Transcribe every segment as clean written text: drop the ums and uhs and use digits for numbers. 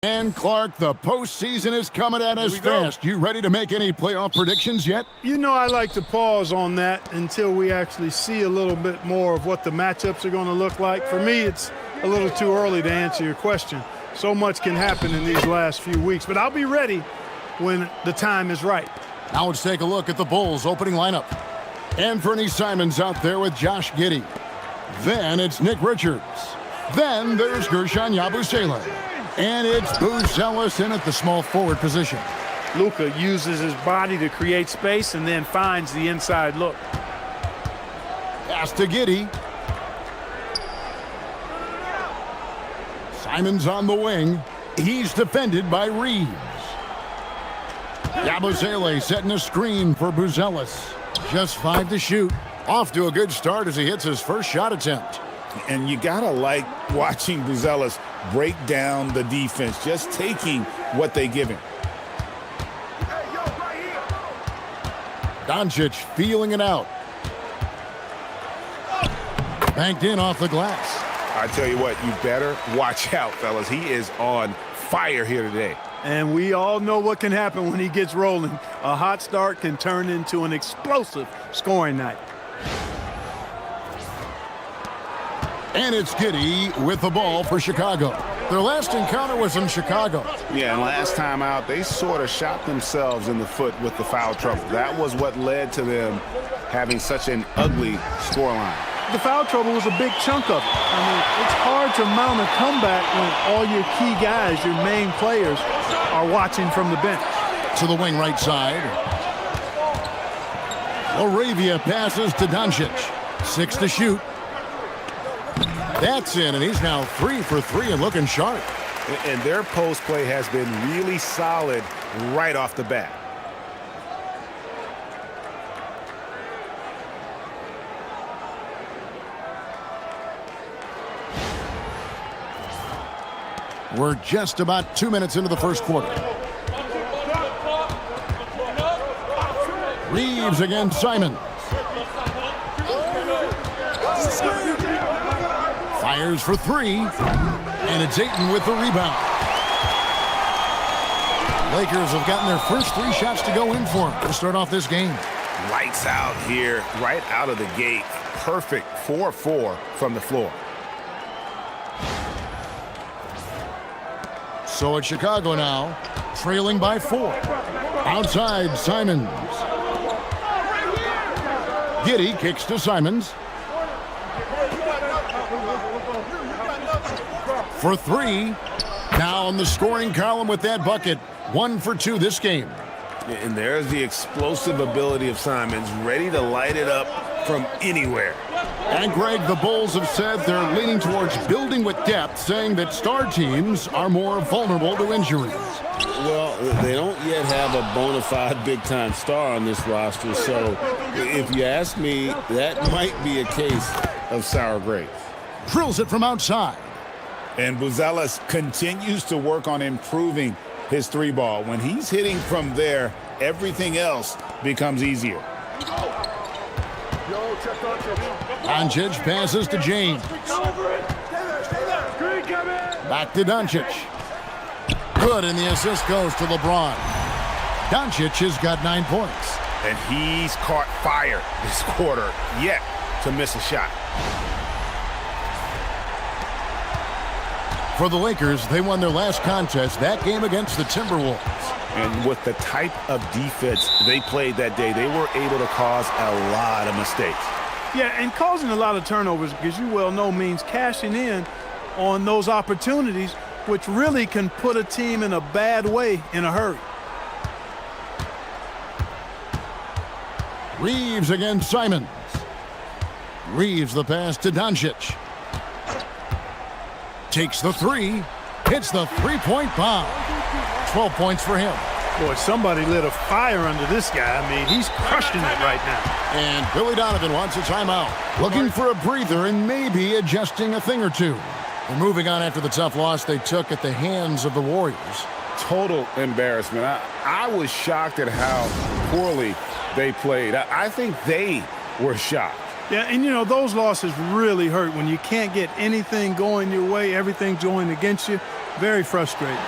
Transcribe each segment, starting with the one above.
And Clark, the postseason is coming at us fast. You ready to make any playoff predictions yet? You know, I like to pause on that until we actually see a little bit more of what the matchups are going to look like. For me, it's a little too early to answer your question. So much can happen in these last few weeks, but I'll be ready when the time is right. Now let's take a look at the Bulls' opening lineup. Anthony Simons out there with Josh Giddey. Then it's Nick Richards. Then there's Gershon Yabusele. And it's Buzelis in at the small forward position. Luka uses his body to create space and then finds the inside look. Pass to Giddey. Simons on the wing. He's defended by Reeves. Yabusele setting a screen for Buzelis. Just 5 to shoot. Off to a good start as he hits his first shot attempt. And you gotta like watching Buzelis break down the defense, just taking what they give him. Doncic feeling it out. Banked in off the glass. I tell you what, you better watch out, fellas. He is on fire here today. And we all know what can happen when he gets rolling. A hot start can turn into an explosive scoring night. And it's Giddey with the ball for Chicago. Their last encounter was in Chicago. Yeah, and last time out, they sort of shot themselves in the foot with the foul trouble. That was what led to them having such an ugly scoreline. The foul trouble was a big chunk of it. I mean, it's hard to mount a comeback when all your key guys, your main players, are watching from the bench. To the wing right side. Laravia passes to Doncic. 6 to shoot. That's in, and he's now 3 for 3 and looking sharp. And their post play has been really solid right off the bat. We're just about 2 minutes into the first quarter. Reeves against Simons. Fires for 3. And it's Ayton with the rebound. Lakers have gotten their first 3 shots to go in for them to start off this game. Lights out here, right out of the gate. Perfect 4-4 from the floor. So it's Chicago now, trailing by 4. Outside, Simons. Giddey kicks to Simons. For 3. Now in the scoring column with that bucket. 1 for 2 this game. And there's the explosive ability of Simons, ready to light it up from anywhere. And Greg, the Bulls have said they're leaning towards building with depth, saying that star teams are more vulnerable to injuries. Well, they don't yet have a bona fide big-time star on this roster, so if you ask me, that might be a case of sour grapes. Drills it from outside. And Buzelis continues to work on improving his 3-ball. When he's hitting from there, everything else becomes easier. Doncic passes to James. Back to Doncic. Good, and the assist goes to LeBron. Doncic has got 9 points. And he's caught fire this quarter, yet to miss a shot. For the Lakers, they won their last contest, that game against the Timberwolves. And with the type of defense they played that day, they were able to cause a lot of mistakes. Yeah, and causing a lot of turnovers, as you well know, means cashing in on those opportunities, which really can put a team in a bad way in a hurry. Reeves against Simons. Reeves the pass to Doncic. Takes the 3, hits the 3-point bomb. 12 points for him. Boy, somebody lit a fire under this guy. I mean, he's crushing it right now. And Billy Donovan wants a timeout. Looking for a breather and maybe adjusting a thing or two. And moving on after the tough loss they took at the hands of the Warriors. Total embarrassment. I was shocked at how poorly they played. I think they were shocked. Yeah, and you know, those losses really hurt when you can't get anything going your way, everything's going against you. Very frustrating.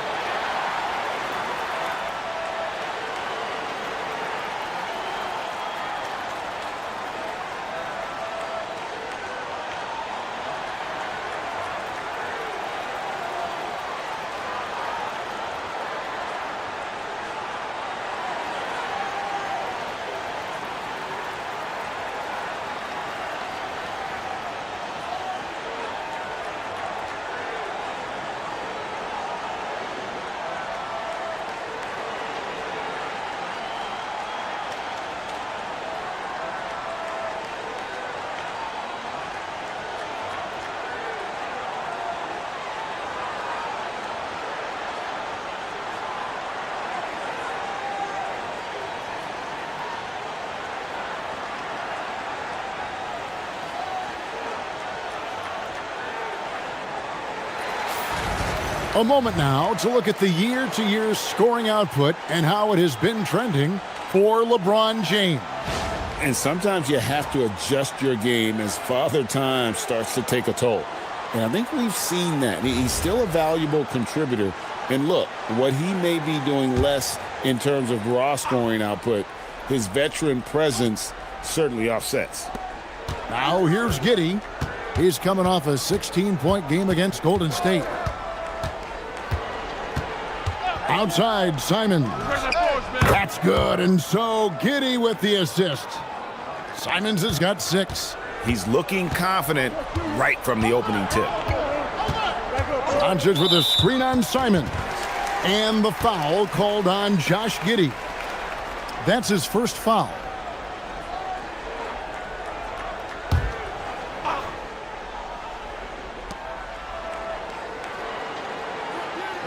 A moment now to look at the year-to-year scoring output and how it has been trending for LeBron James. And sometimes you have to adjust your game as Father Time starts to take a toll. And I think we've seen that. He's still a valuable contributor. And look, what he may be doing less in terms of raw scoring output, his veteran presence certainly offsets. Now here's Giddey. He's coming off a 16-point game against Golden State. Outside, Simons. That's good, and so Giddey with the assist. Simons has got 6. He's looking confident right from the opening tip. Doncic with a screen on Simons. And the foul called on Josh Giddey. That's his first foul.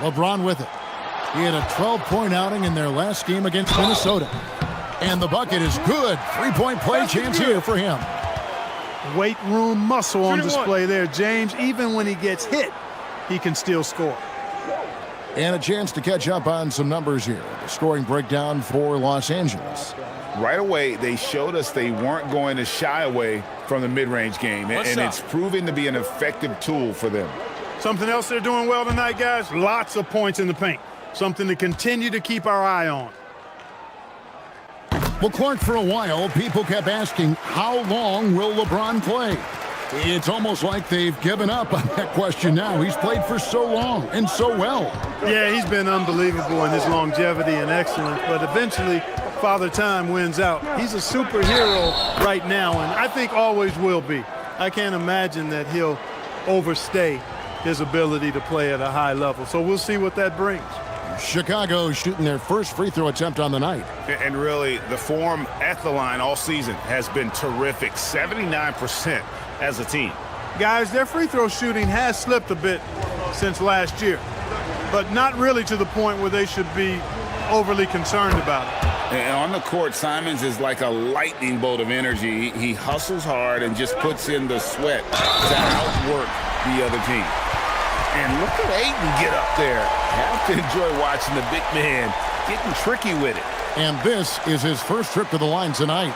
LeBron with it. He had a 12-point outing in their last game against Minnesota. And the bucket is good. 3-point play chance here for him. Weight room muscle on display there, James. Even when he gets hit, he can still score. And a chance to catch up on some numbers here. The scoring breakdown for Los Angeles. Right away, they showed us they weren't going to shy away from the mid-range game, and it's proving to be an effective tool for them. Something else they're doing well tonight, guys, lots of points in the paint. Something to continue to keep our eye on. Well, Clark, for a while, people kept asking, how long will LeBron play? It's almost like they've given up on that question now. He's played for so long and so well. Yeah, he's been unbelievable in his longevity and excellence, but eventually Father Time wins out. He's a superhero right now, and I think always will be. I can't imagine that he'll overstay his ability to play at a high level. So we'll see what that brings. Chicago shooting their first free throw attempt on the night. And really, the form at the line all season has been terrific. 79% as a team. Guys, their free throw shooting has slipped a bit since last year, but not really to the point where they should be overly concerned about it. And on the court, Simons is like a lightning bolt of energy. He hustles hard and just puts in the sweat to outwork the other team. And look at Ayton get up there. Have to enjoy watching the big man getting tricky with it. And this is his first trip to the line tonight.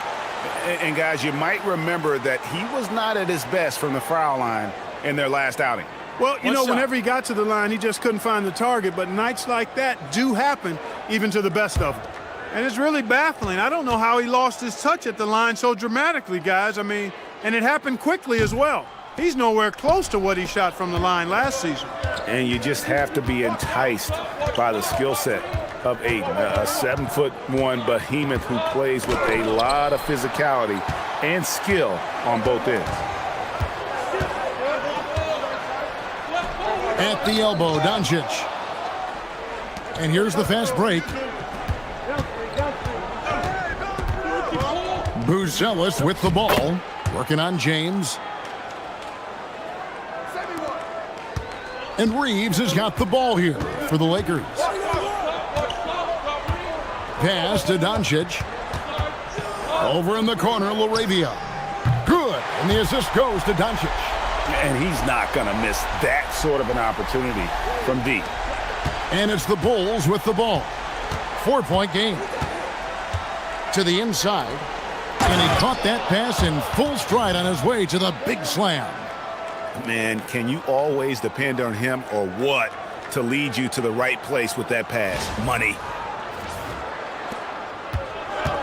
And guys, you might remember that he was not at his best from the foul line in their last outing. Well, you know, whenever he got to the line, he just couldn't find the target. But nights like that do happen even to the best of them. And it's really baffling. I don't know how he lost his touch at the line so dramatically, guys. I mean, and it happened quickly as well. He's nowhere close to what he shot from the line last season. And you just have to be enticed by the skill set of Ayton, a 7'1" behemoth who plays with a lot of physicality and skill on both ends. At the elbow, Doncic. And here's the fast break. Buzelis with the ball, working on James. And Reeves has got the ball here for the Lakers. Pass to Doncic. Over in the corner, LaRavia. Good, and the assist goes to Doncic. And he's not going to miss that sort of an opportunity from deep. And it's the Bulls with the ball. 4-point game. To the inside. And he caught that pass in full stride on his way to the big slam. Man, can you always depend on him or what to lead you to the right place with that pass? Money.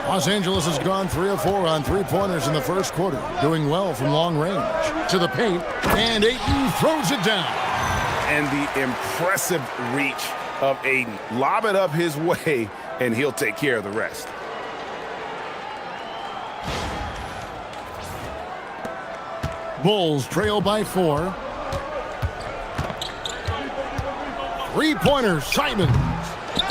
Los Angeles has gone 3 of 4 on three-pointers in the first quarter, doing well from long range. To the paint, and Ayton throws it down. And the impressive reach of Ayton. Lob it up his way, and he'll take care of the rest. Bulls trail by 4. Three-pointer, Simons.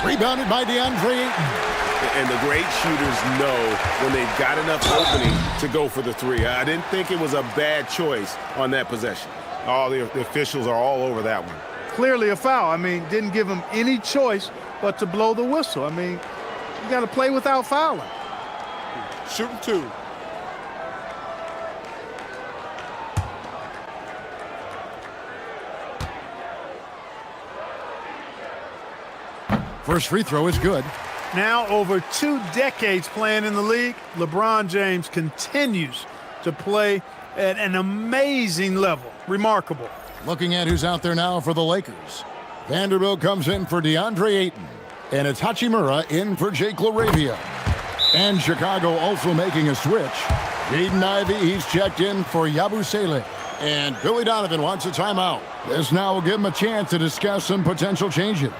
Rebounded by DeAndre Ayton. And the great shooters know when they've got enough opening to go for the three. I didn't think it was a bad choice on that possession. All the officials are all over that one. Clearly a foul. I mean, didn't give him any choice but to blow the whistle. I mean, you got to play without fouling. Shooting 2. First free throw is good. Now over 2 decades playing in the league, LeBron James continues to play at an amazing level. Remarkable. Looking at who's out there now for the Lakers. Vanderbilt comes in for DeAndre Ayton. And it's Hachimura in for Jake LaRavia. And Chicago also making a switch. Jaden Ivey, he's checked in for Yabusele. And Billy Donovan wants a timeout. This now will give him a chance to discuss some potential changes.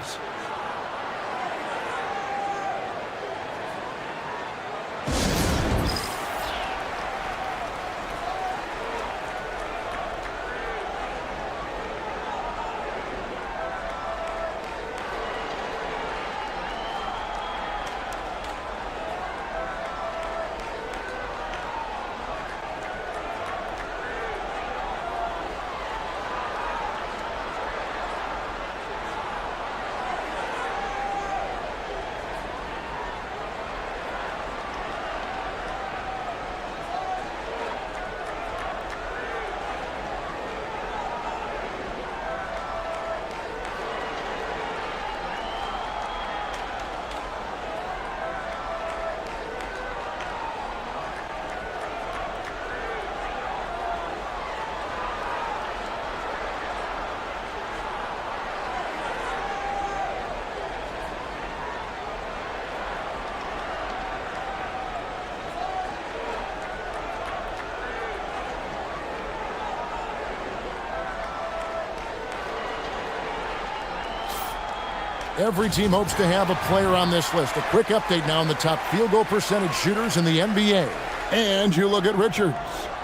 Every team hopes to have a player on this list. A quick update now on the top field goal percentage shooters in the NBA. And you look at Richards.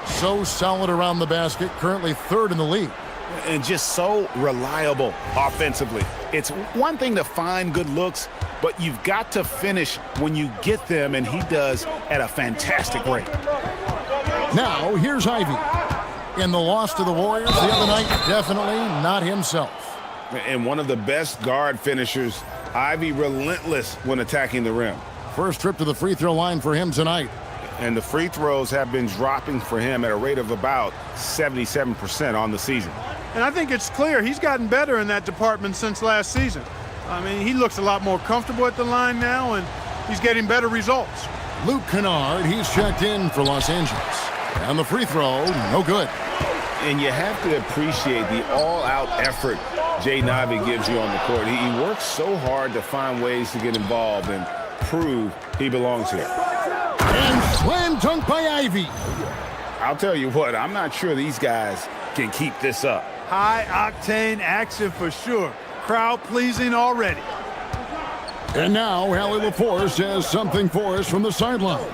So solid around the basket, currently 3rd in the league. And just so reliable offensively. It's one thing to find good looks, but you've got to finish when you get them, and he does at a fantastic rate. Now, here's Ivey. In the loss to the Warriors the other night, definitely not himself. And one of the best guard finishers, Ivey, relentless when attacking the rim. First trip to the free throw line for him tonight. And the free throws have been dropping for him at a rate of about 77% on the season. And I think it's clear he's gotten better in that department since last season. I mean, he looks a lot more comfortable at the line now, and he's getting better results. Luke Kennard, he's checked in for Los Angeles. And the free throw, no good. And you have to appreciate the all-out effort Jaden Ivey gives you on the court. He works so hard to find ways to get involved and prove he belongs here. And slam dunk by Ivey. I'll tell you what, I'm not sure these guys can keep this up. High-octane action for sure. Crowd-pleasing already. And now, Allie LaForce has something for us from the sideline.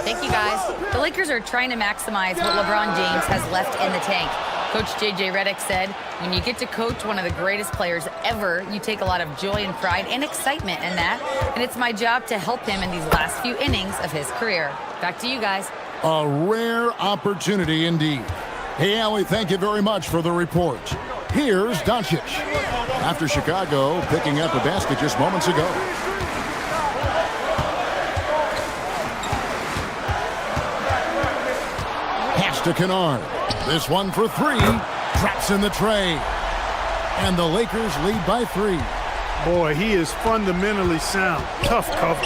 Thank you, guys. The Lakers are trying to maximize what LeBron James has left in the tank. Coach J.J. Redick said, when you get to coach one of the greatest players ever, you take a lot of joy and pride and excitement in that. And it's my job to help him in these last few innings of his career. Back to you guys. A rare opportunity indeed. Hey, Allie, thank you very much for the report. Here's Doncic. After Chicago picking up a basket just moments ago. Pass to Kennard. This one for 3. Drops in the tray. And the Lakers lead by 3. Boy, he is fundamentally sound. Tough cover.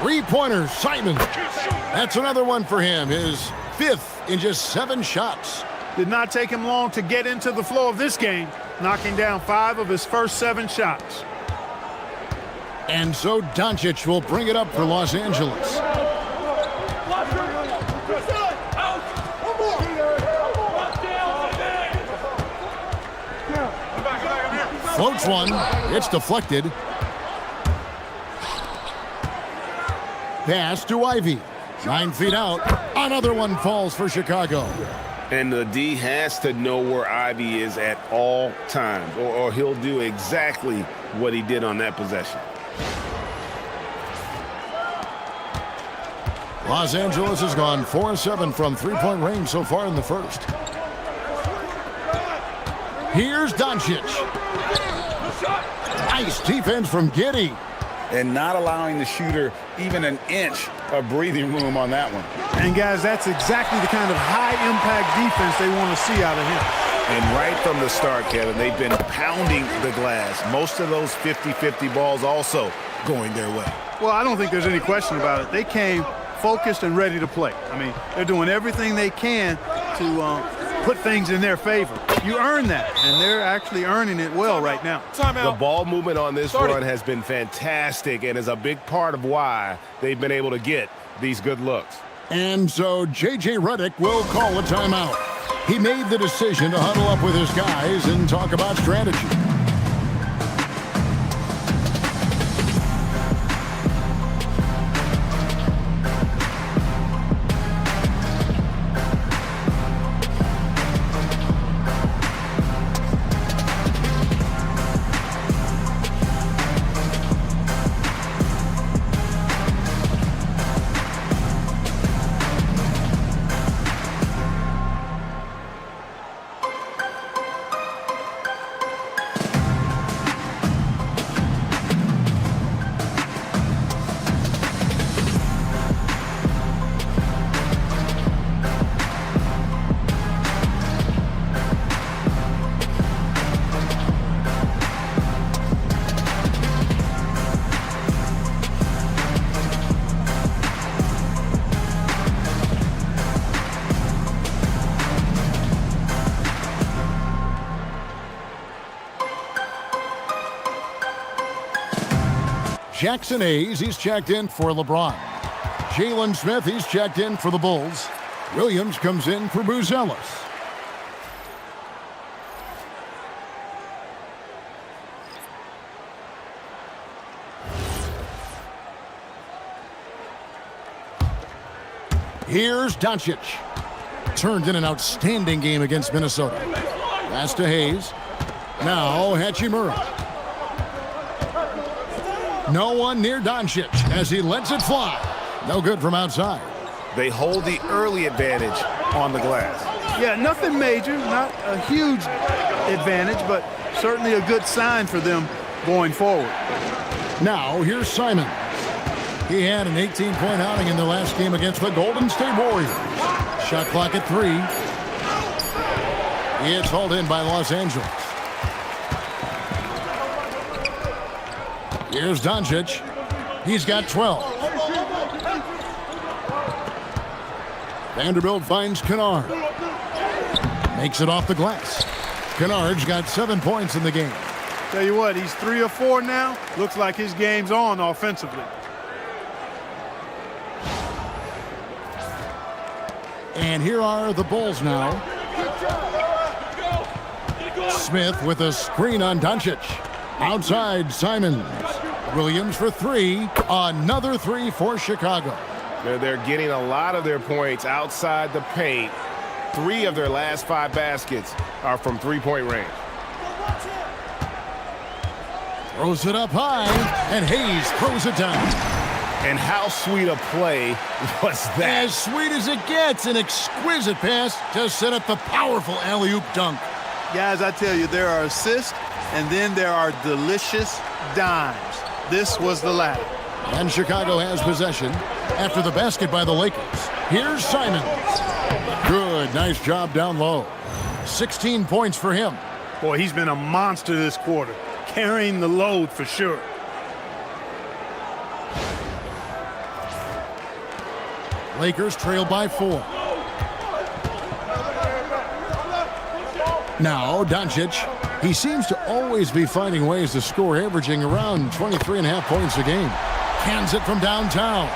3-pointers, Simon. That's another one for him. His 5th in just 7 shots. Did not take him long to get into the flow of this game, knocking down 5 of his first 7 shots. And so Doncic will bring it up for Los Angeles. Floats one. It's deflected. Pass to Ivey. 9 feet out. Another one falls for Chicago. And the D has to know where Ivey is at all times, or he'll do exactly what he did on that possession. Los Angeles has gone 4-7 from 3-point range so far in the first. Here's Doncic. Nice defense from Giddey. And not allowing the shooter even an inch of breathing room on that one. And, guys, that's exactly the kind of high-impact defense they want to see out of him. And right from the start, Kevin, they've been pounding the glass. Most of those 50-50 balls also going their way. Well, I don't think there's any question about it. They came focused and ready to play. I mean, they're doing everything they can to put things in their favor. You earn that, and they're actually earning it well right now. The ball movement on this run has been fantastic and is a big part of why they've been able to get these good looks. And so J.J. Redick will call a timeout. He made the decision to huddle up with his guys and talk about strategy. Jackson Hayes, he's checked in for LeBron. Jalen Smith, he's checked in for the Bulls. Williams comes in for Buzelis. Here's Doncic. Turned in an outstanding game against Minnesota. Pass to Hayes. Now Hachimura. No one near Doncic as he lets it fly. No good from outside. They hold the early advantage on the glass. Yeah, nothing major, not a huge advantage, but certainly a good sign for them going forward. Now here's Simon. He had an 18-point outing in the last game against the Golden State Warriors. Shot clock at 3. It's hauled in by Los Angeles. Here's Doncic. He's got 12. Vanderbilt finds Kennard. Makes it off the glass. Kennard's got 7 points in the game. Tell you what, he's 3 or 4 now. Looks like his game's on offensively. And here are the Bulls now. Smith with a screen on Doncic. Outside, Simons. Williams for 3. Another 3 for Chicago. They're getting a lot of their points outside the paint. 3 of their last 5 baskets are from three-point range. Throws it up high, and Hayes throws it down. And how sweet a play was that? As sweet as it gets, an exquisite pass to set up the powerful alley-oop dunk. Guys, I tell you, there are assists, and then there are delicious dimes. This was the latter. And Chicago has possession after the basket by the Lakers. Here's Simons. Good, nice job down low. 16 points for him. Boy, he's been a monster this quarter, carrying the load for sure. Lakers trail by 4. Now Doncic. He seems to always be finding ways to score, averaging around 23.5 points a game. Cans it from downtown.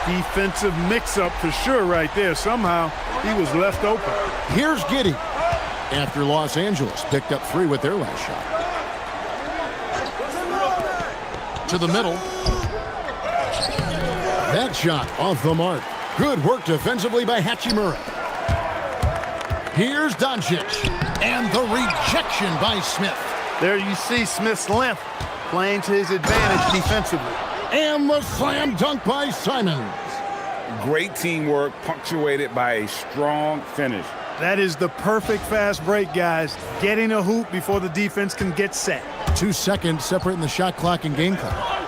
Defensive mix-up for sure right there. Somehow he was left open. Here's Giddey. After Los Angeles picked up 3 with their last shot. To the middle. That shot off the mark. Good work defensively by Hachimura. Here's Doncic. And the rejection by Smith. There you see Smith's length playing to his advantage defensively. And the slam dunk by Simons. Great teamwork punctuated by a strong finish. That is the perfect fast break, guys. Getting a hoop before the defense can get set. 2 seconds separating the shot clock and game clock.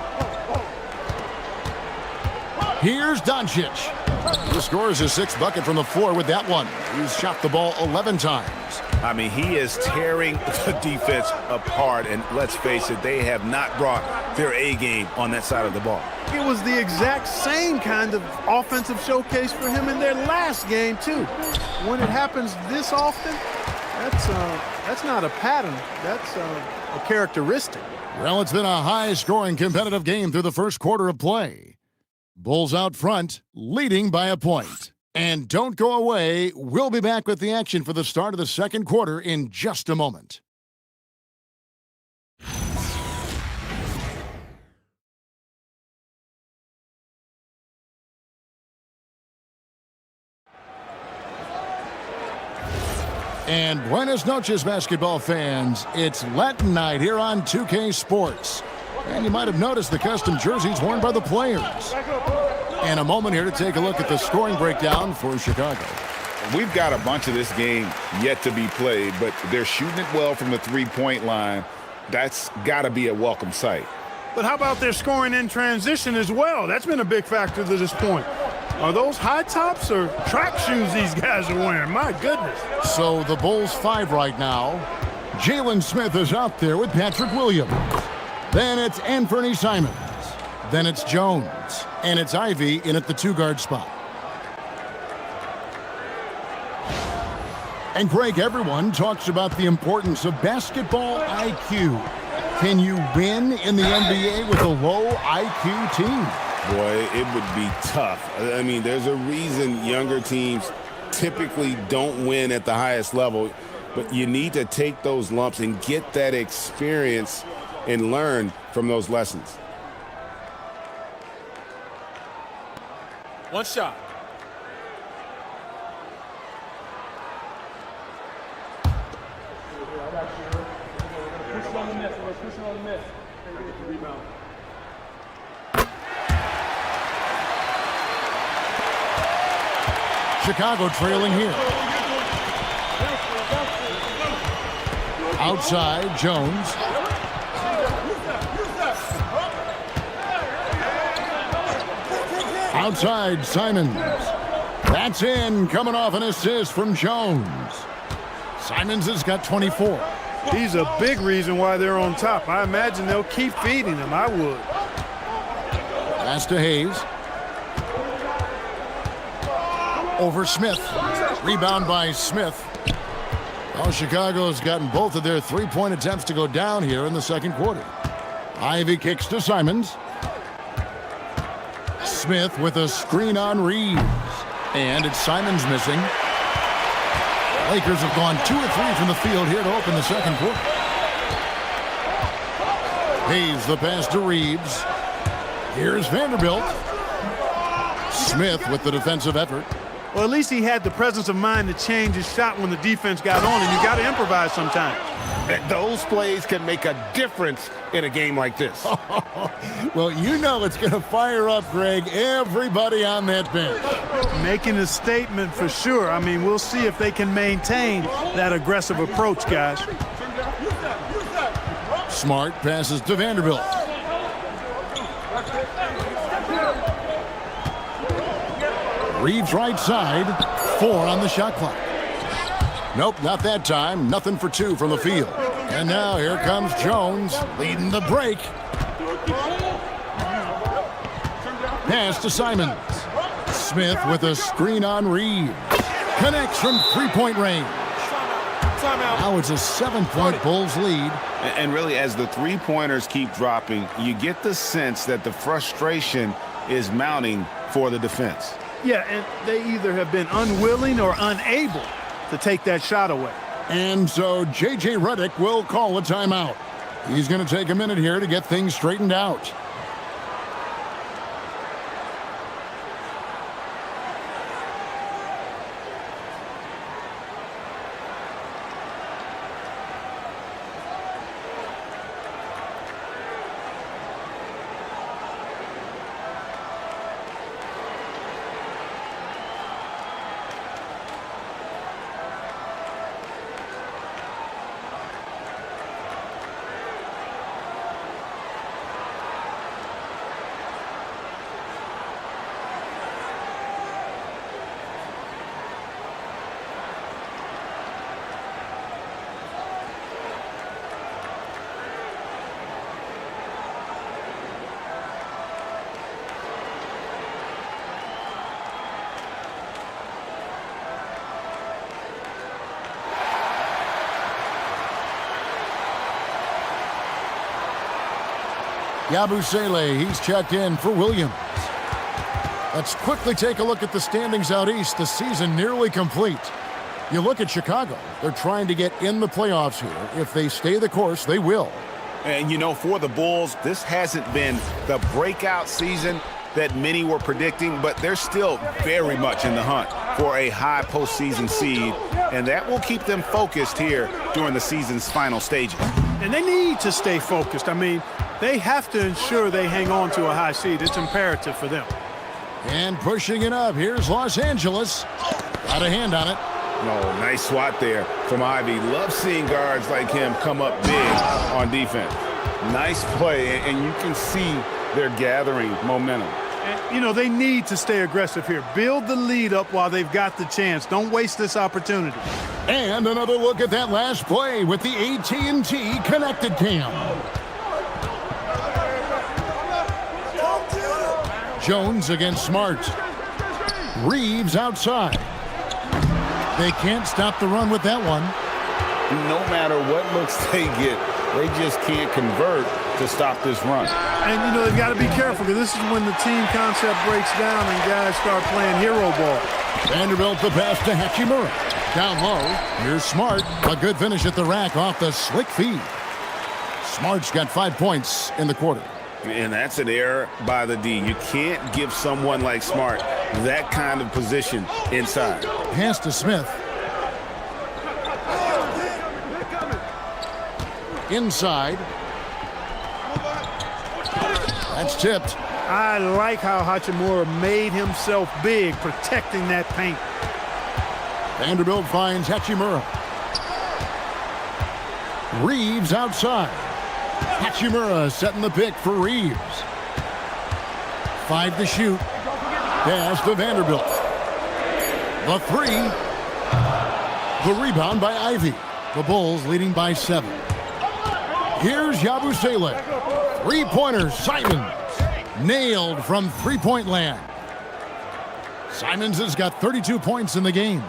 Here's Doncic. He scores his 6th bucket from the floor with that one. He's shot the ball 11 times. I mean, he is tearing the defense apart, and let's face it, they have not brought their A game on that side of the ball. It was the exact same kind of offensive showcase for him in their last game, too. When it happens this often, that's not a pattern. That's a characteristic. Well, it's been a high-scoring competitive game through the first quarter of play. Bulls out front, leading by a point. And don't go away. We'll be back with the action for the start of the second quarter in just a moment. And buenas noches, basketball fans. It's Latin night here on 2K Sports. And you might have noticed the custom jerseys worn by the players. And a moment here to take a look at the scoring breakdown for Chicago. We've got a bunch of this game yet to be played, but they're shooting it well from the three-point line. That's got to be a welcome sight. But how about their scoring in transition as well? That's been a big factor to this point. Are those high tops or track shoes these guys are wearing? My goodness. So the Bulls 5 right now. Jalen Smith is out there with Patrick Williams. Then it's Anthony Simons. Then it's Jones. And it's Ivy in at the 2-guard spot. And Greg, everyone talks about the importance of basketball IQ. Can you win in the NBA with a low IQ team? Boy, it would be tough. I mean, there's a reason younger teams typically don't win at the highest level, but you need to take those lumps and get that experience and learn from those lessons. One shot. Chicago trailing here. Outside, Jones. Outside, Simons. That's in, coming off an assist from Jones. Simons has got 24. He's a big reason why they're on top. I imagine they'll keep feeding him. I would. Pass to Hayes. Over Smith. Rebound by Smith. Well, Chicago's gotten both of their three-point attempts to go down here in the second quarter. Ivy kicks to Simons. Smith with a screen on Reeves. And it's Simons missing. Lakers have gone 2 of 3 from the field here to open the second quarter. Hayes the pass to Reeves. Here's Vanderbilt. Smith with the defensive effort. Well, at least he had the presence of mind to change his shot when the defense got on, and you got to improvise sometimes. Those plays can make a difference in a game like this. Well, you know it's going to fire up, Greg, everybody on that bench. Making a statement for sure. I mean, we'll see if they can maintain that aggressive approach, guys. Smart passes to Vanderbilt. Reeves right side, 4 on the shot clock. Nope, not that time. Nothing for 2 from the field. And now here comes Jones leading the break. Pass to Simons. Smith with a screen on Reeves. Connects from three-point range. Now it's a 7-point Bulls lead. And really, as the three-pointers keep dropping, you get the sense that the frustration is mounting for the defense. Yeah, and they either have been unwilling or unable to take that shot away. And so J.J. Redick will call a timeout. He's going to take a minute here to get things straightened out. Yabusele, he's checked in for Williams. Let's quickly take a look at the standings out east. The season nearly complete. You look at Chicago. They're trying to get in the playoffs here. If they stay the course, they will. And, you know, for the Bulls, this hasn't been the breakout season that many were predicting, but they're still very much in the hunt for a high postseason seed, and that will keep them focused here during the season's final stages. And they need to stay focused. I mean, they have to ensure they hang on to a high seed. It's imperative for them. And pushing it up, here's Los Angeles. Got a hand on it. No, nice swat there from Ivy. Love seeing guards like him come up big on defense. Nice play, and you can see they're gathering momentum. And, you know, they need to stay aggressive here. Build the lead up while they've got the chance. Don't waste this opportunity. And another look at that last play with the AT&T Connected Cam. Jones against Smart. Reeves outside. They can't stop the run with that one. No matter what looks they get, they just can't convert to stop this run. And, you know, they've got to be careful because this is when the team concept breaks down and guys start playing hero ball. Vanderbilt the pass to Hachimura. Down low, here's Smart. A good finish at the rack off the slick feed. Smart's got 5 points in the quarter. And that's an error by the D. You can't give someone like Smart that kind of position inside. Pass to Smith. Inside. That's tipped. I like how Hachimura made himself big, protecting that paint. Vanderbilt finds Hachimura. Reeves outside. Hachimura setting the pick for Reeves. 5 to shoot. Pass to Vanderbilt. The 3. The rebound by Ivy. The Bulls leading by 7. Here's Yabusele. Three-pointer, Simons. Nailed from three-point land. Simons has got 32 points in the game.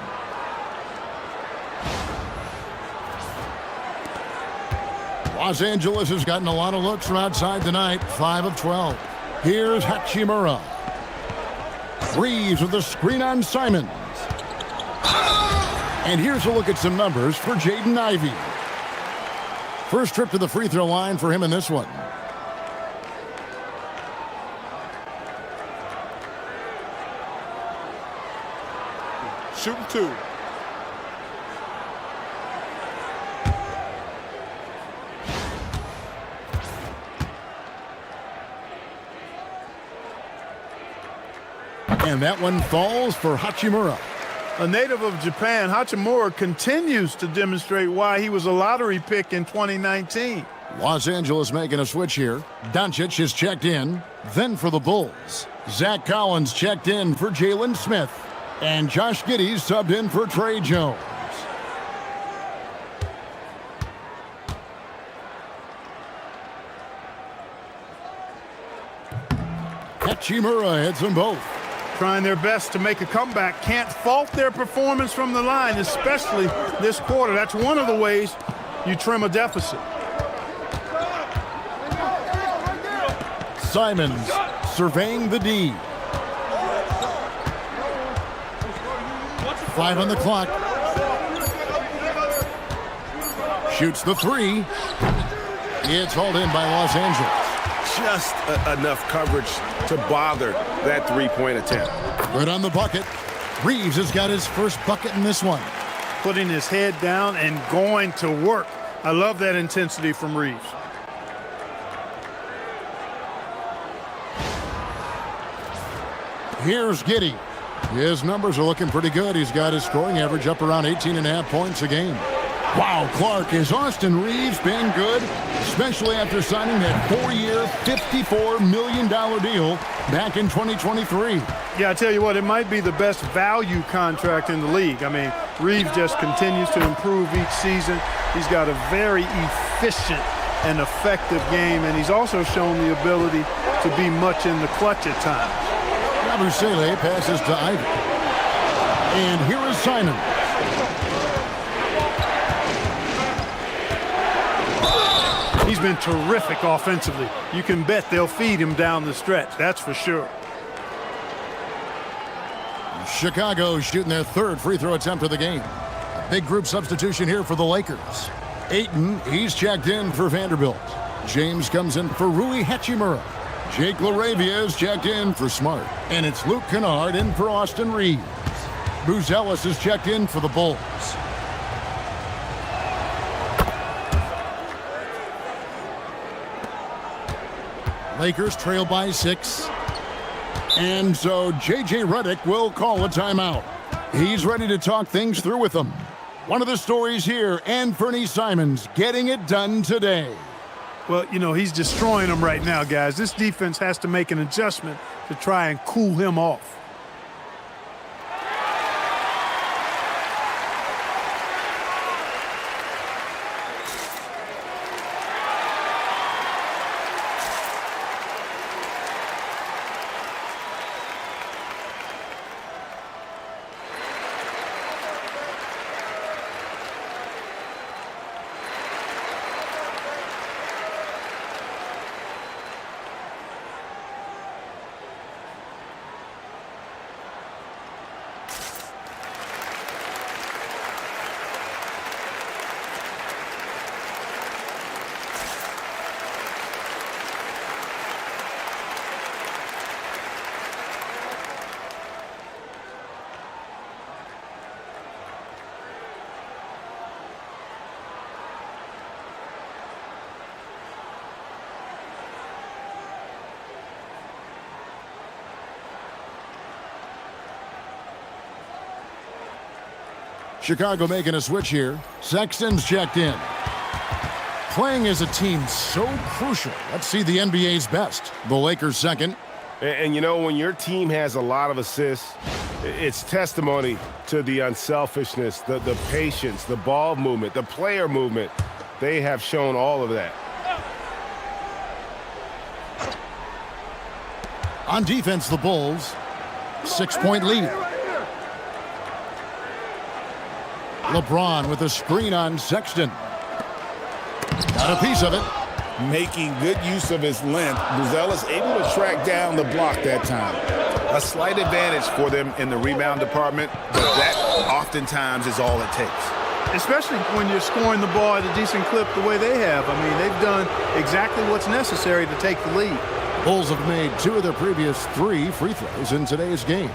Los Angeles has gotten a lot of looks from outside tonight, 5 of 12. Here's Hachimura. Reeves with the screen on Simons. And here's a look at some numbers for Jaden Ivey. First trip to the free throw line for him in this one. Shooting 2. And that one falls for Hachimura. A native of Japan, Hachimura continues to demonstrate why he was a lottery pick in 2019. Los Angeles making a switch here. Doncic is checked in. Then for the Bulls, Zach Collins checked in for Jalen Smith. And Josh Giddey subbed in for Trey Jones. Hachimura hits them both. Trying their best to make a comeback. Can't fault their performance from the line, especially this quarter. That's one of the ways you trim a deficit. Simons surveying the D. 5 on the clock. Shoots the 3. It's hauled in by Los Angeles. Just enough coverage to bother that three-point attempt. Good on the bucket. Reeves has got his first bucket in this one. Putting his head down and going to work. I love that intensity from Reeves. Here's Giddey. His numbers are looking pretty good. He's got his scoring average up around 18.5 points a game. Wow, Clark, is Austin Reeves been good, especially after signing that 4-year, $54 million deal back in 2023. Yeah, I tell you what, it might be the best value contract in the league. I mean, Reeves just continues to improve each season. He's got a very efficient and effective game, and he's also shown the ability to be much in the clutch at times. Buzelis passes to Ivy. And here is Simon. He's been terrific offensively. You can bet they'll feed him down the stretch, that's for sure. Chicago shooting their third free throw attempt of the game. A big group substitution here for the Lakers. Ayton, he's checked in for Vanderbilt. James comes in for Rui Hachimura. Jake LaRavia is checked in for Smart. And it's Luke Kennard in for Austin Reeves. Buzelis is checked in for the Bulls. Lakers trail by 6. And so J.J. Redick will call a timeout. He's ready to talk things through with them. One of the stories here, Anthony Simons getting it done today. Well, you know, he's destroying them right now, guys. This defense has to make an adjustment to try and cool him off. Chicago making a switch here. Sexton's checked in. Playing as a team so crucial. Let's see the NBA's best. The Lakers second. And you know, when your team has a lot of assists, it's testimony to the unselfishness, the patience, the ball movement, the player movement. They have shown all of that. On defense, the Bulls. 6-point lead. LeBron with a screen on Sexton. Got a piece of it. Making good use of his length, Buzelis able to track down the block that time. A slight advantage for them in the rebound department, but that oftentimes is all it takes. Especially when you're scoring the ball at a decent clip the way they have. I mean, they've done exactly what's necessary to take the lead. Bulls have made 2 of their previous 3 free throws in today's game.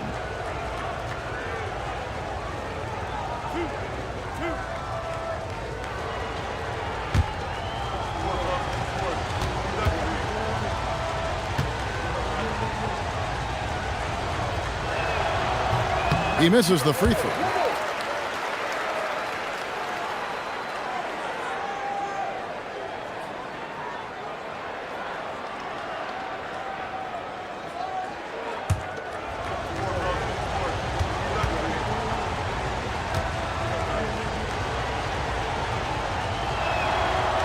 He misses the free throw.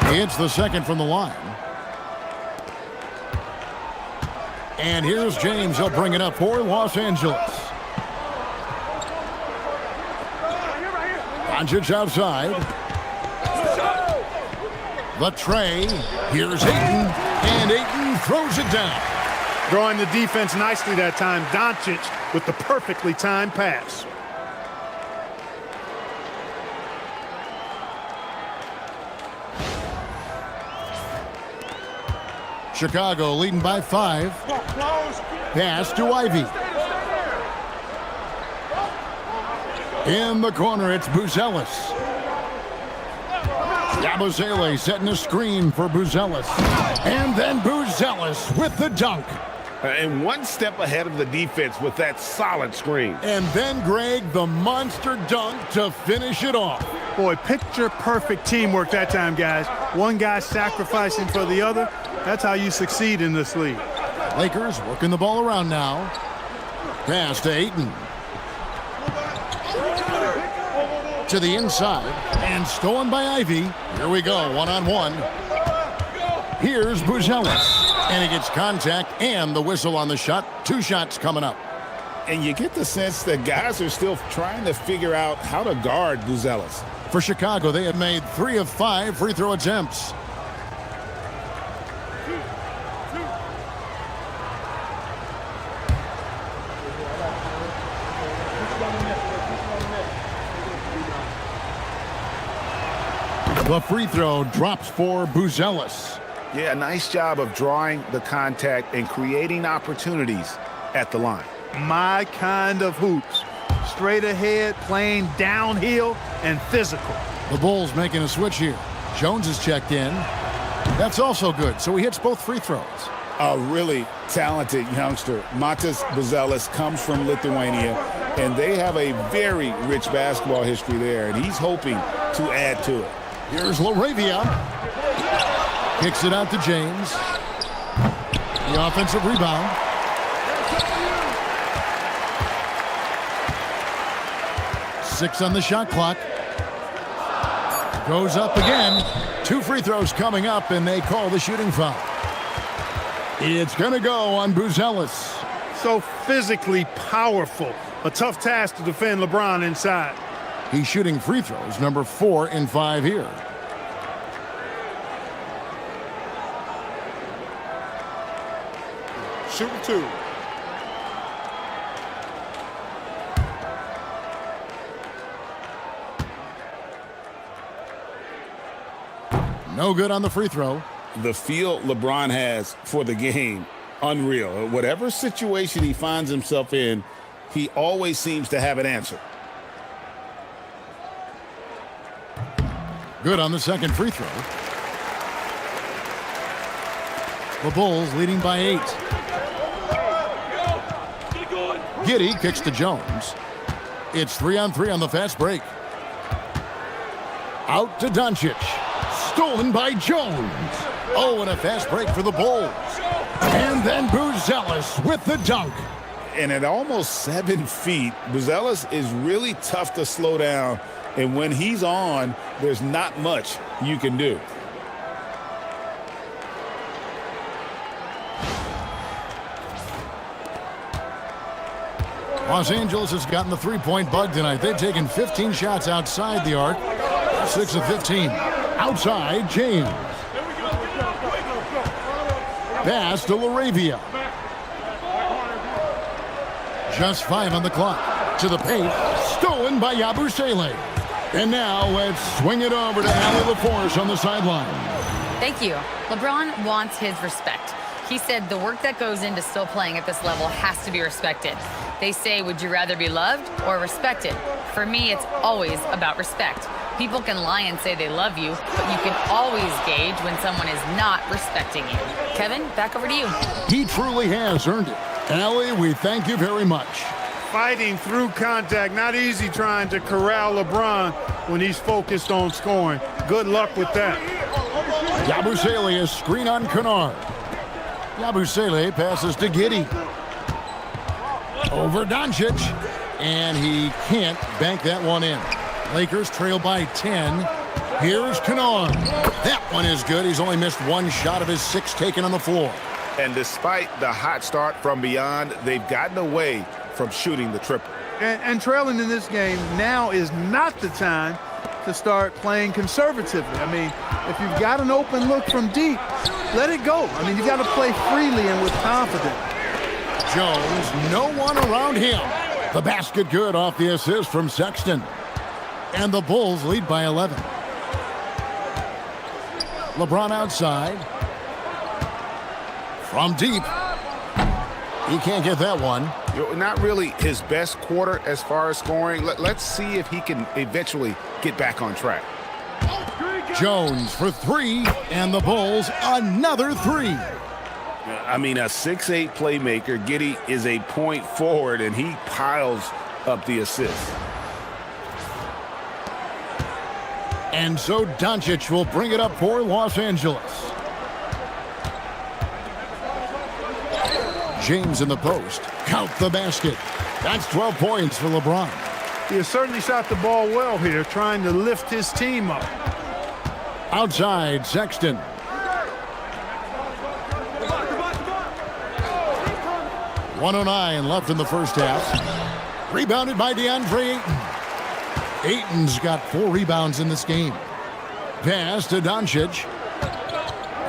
He hits the second from the line. And here's James. He'll bring it up for Los Angeles. Doncic outside. The tray. Here's Ayton. And Ayton throws it down. Drawing the defense nicely that time. Doncic with the perfectly timed pass. Chicago leading by 5. Pass to Ivy. In the corner, it's Buzelis. Buzelis setting a screen for Buzelis. And then Buzelis with the dunk. And one step ahead of the defense with that solid screen. And then, Greg, the monster dunk to finish it off. Boy, picture-perfect teamwork that time, guys. One guy sacrificing for the other. That's how you succeed in this league. Lakers working the ball around now. Pass to Ayton. To the inside, and stolen by Ivy. Here we go, one-on-one. Here's Buzelis, and he gets contact and the whistle on the shot. 2 shots coming up. And you get the sense that guys are still trying to figure out how to guard Buzelis. For Chicago, they have made 3 of 5 free throw attempts. The free throw drops for Buzelis. Yeah, a nice job of drawing the contact and creating opportunities at the line. My kind of hoops. Straight ahead, playing downhill, and physical. The Bulls making a switch here. Jones is checked in. That's also good, so he hits both free throws. A really talented youngster. Matas Buzelis comes from Lithuania, and they have a very rich basketball history there, and he's hoping to add to it. Here's LaRavia. Kicks it out to James. The offensive rebound. Six on the shot clock. Goes up again. 2 free throws coming up, and they call the shooting foul. It's going to go on Buzelis. So physically powerful. A tough task to defend LeBron inside. He's shooting free throws, number 4 in 5 here. Shooting 2. No good on the free throw. The feel LeBron has for the game, unreal. Whatever situation he finds himself in, he always seems to have an answer. Good on the second free throw. The Bulls leading by 8. Giddey kicks to Jones. It's 3-on-3 on the fast break. Out to Doncic. Stolen by Jones. Oh, and a fast break for the Bulls. And then Buzelis with the dunk. And at almost 7 feet, Buzelis is really tough to slow down. And when he's on, there's not much you can do. Los Angeles has gotten the three-point bug tonight. They've taken 15 shots outside the arc. 6 of 15. Outside, James. Pass to LaRavia. Just 5 on the clock. To the paint. Stolen by Yabusele. And now let's swing it over to Allie LaForce on the sideline. Thank you. LeBron wants his respect. He said the work that goes into still playing at this level has to be respected. They say, would you rather be loved or respected? For me, it's always about respect. People can lie and say they love you, but you can always gauge when someone is not respecting you. Kevin, back over to you. He truly has earned it. Allie, we thank you very much. Fighting through contact. Not easy trying to corral LeBron when he's focused on scoring. Good luck with that. Yabusele is screen on Kennard. Yabusele passes to Giddey. Over Doncic. And he can't bank that one in. Lakers trail by 10. Here's Kennard. That one is good. He's only missed 1 shot of his 6 taken on the floor. And despite the hot start from beyond, they've gotten away from shooting the triple. And trailing in this game, now is not the time to start playing conservatively. I mean, if you've got an open look from deep, let it go. I mean, you've got to play freely and with confidence. Jones, no one around him. The basket good off the assist from Sexton. And the Bulls lead by 11. LeBron outside. From deep. He can't get that one. Not really his best quarter as far as scoring. Let's see if he can eventually get back on track. Jones for 3, and the Bulls another 3. I mean, a 6'8" playmaker. Giddey is a point forward, and he piles up the assist. And so Doncic will bring it up for Los Angeles. James in the post. Count the basket. That's 12 points for LeBron. He has certainly shot the ball well here, trying to lift his team up. Outside, Sexton. .109 left in the first half. Rebounded by DeAndre Ayton. Ayton's got 4 rebounds in this game. Pass to Doncic.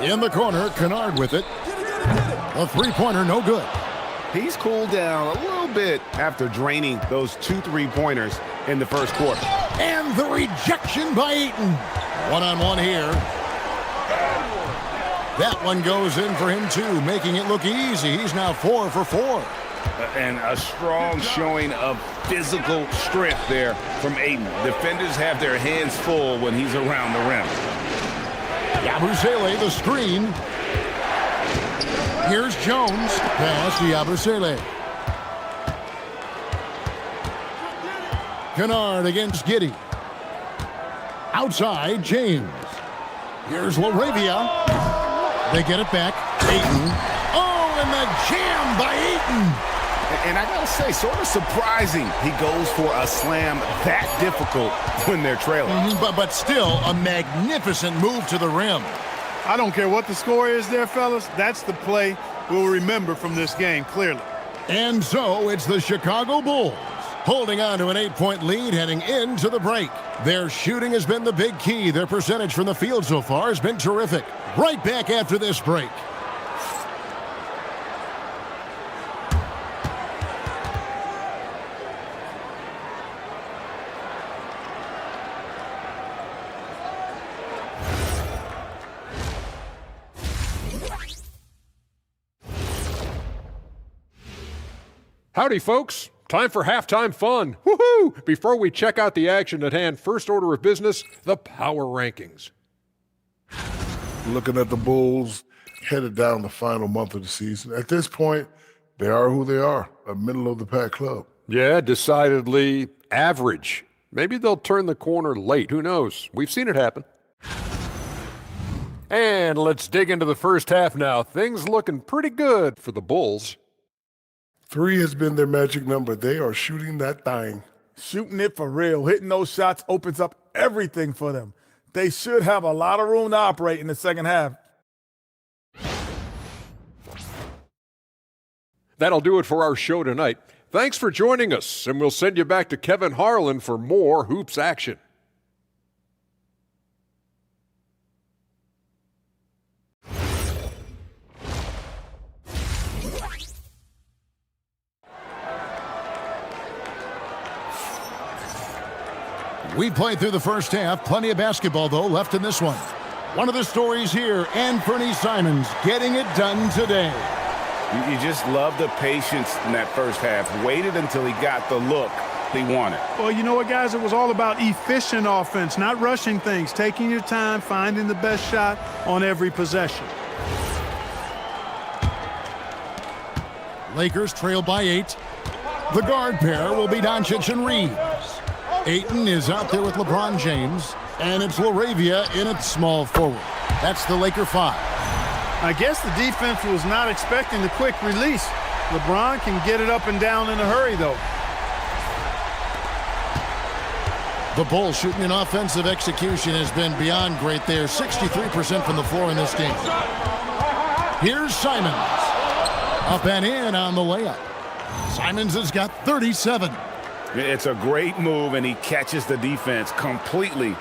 In the corner, Kennard with it. A three-pointer, no good. He's cooled down a little bit after draining those 2 3-pointers in the first quarter. And the rejection by Ayton. One-on-one here. That one goes in for him, too, making it look easy. He's now 4 for 4. And a strong showing of physical strength there from Aiden. Defenders have their hands full when he's around the rim. Yabusele, the screen. Here's Jones. Pass to Yabusele. Kennard against Giddey. Outside, James. Here's LaRavia. They get it back. Ayton. Oh, and the jam by Ayton. And I gotta say, sort of surprising he goes for a slam that difficult when they're trailing. But still, a magnificent move to the rim. I don't care what the score is there, fellas. That's the play we'll remember from this game, clearly. And so it's the Chicago Bulls holding on to an 8-point lead heading into the break. Their shooting has been the big key. Their percentage from the field so far has been terrific. Right back after this break. Howdy, folks. Time for halftime fun. Woohoo! Before we check out the action at hand, first order of business, the power rankings. Looking at the Bulls headed down the final month of the season. At this point, they are who they are, a middle-of-the-pack club. Yeah, decidedly average. Maybe they'll turn the corner late. Who knows? We've seen it happen. And let's dig into the first half now. Things looking pretty good for the Bulls. 3 has been their magic number. They are shooting that thing. Shooting it for real. Hitting those shots opens up everything for them. They should have a lot of room to operate in the second half. That'll do it for our show tonight. Thanks for joining us, and we'll send you back to Kevin Harlan for more hoops action. We played through the first half. Plenty of basketball, though, left in this one. One of the stories here, Anthony Simons getting it done today. You just love the patience in that first half. Waited until he got the look he wanted. Well, you know what, guys? It was all about efficient offense, not rushing things, taking your time, finding the best shot on every possession. Lakers trail by 8. The guard pair will be Doncic and Reeves. Ayton is out there with LeBron James, and it's LaRavia in at small forward. That's the Laker 5. I guess the defense was not expecting the quick release. LeBron can get it up and down in a hurry, though. The Bulls shooting in offensive execution has been beyond great there. 63% from the floor in this game. Here's Simons. Up and in on the layup. Simons has got 37. It's a great move, and he catches the defense completely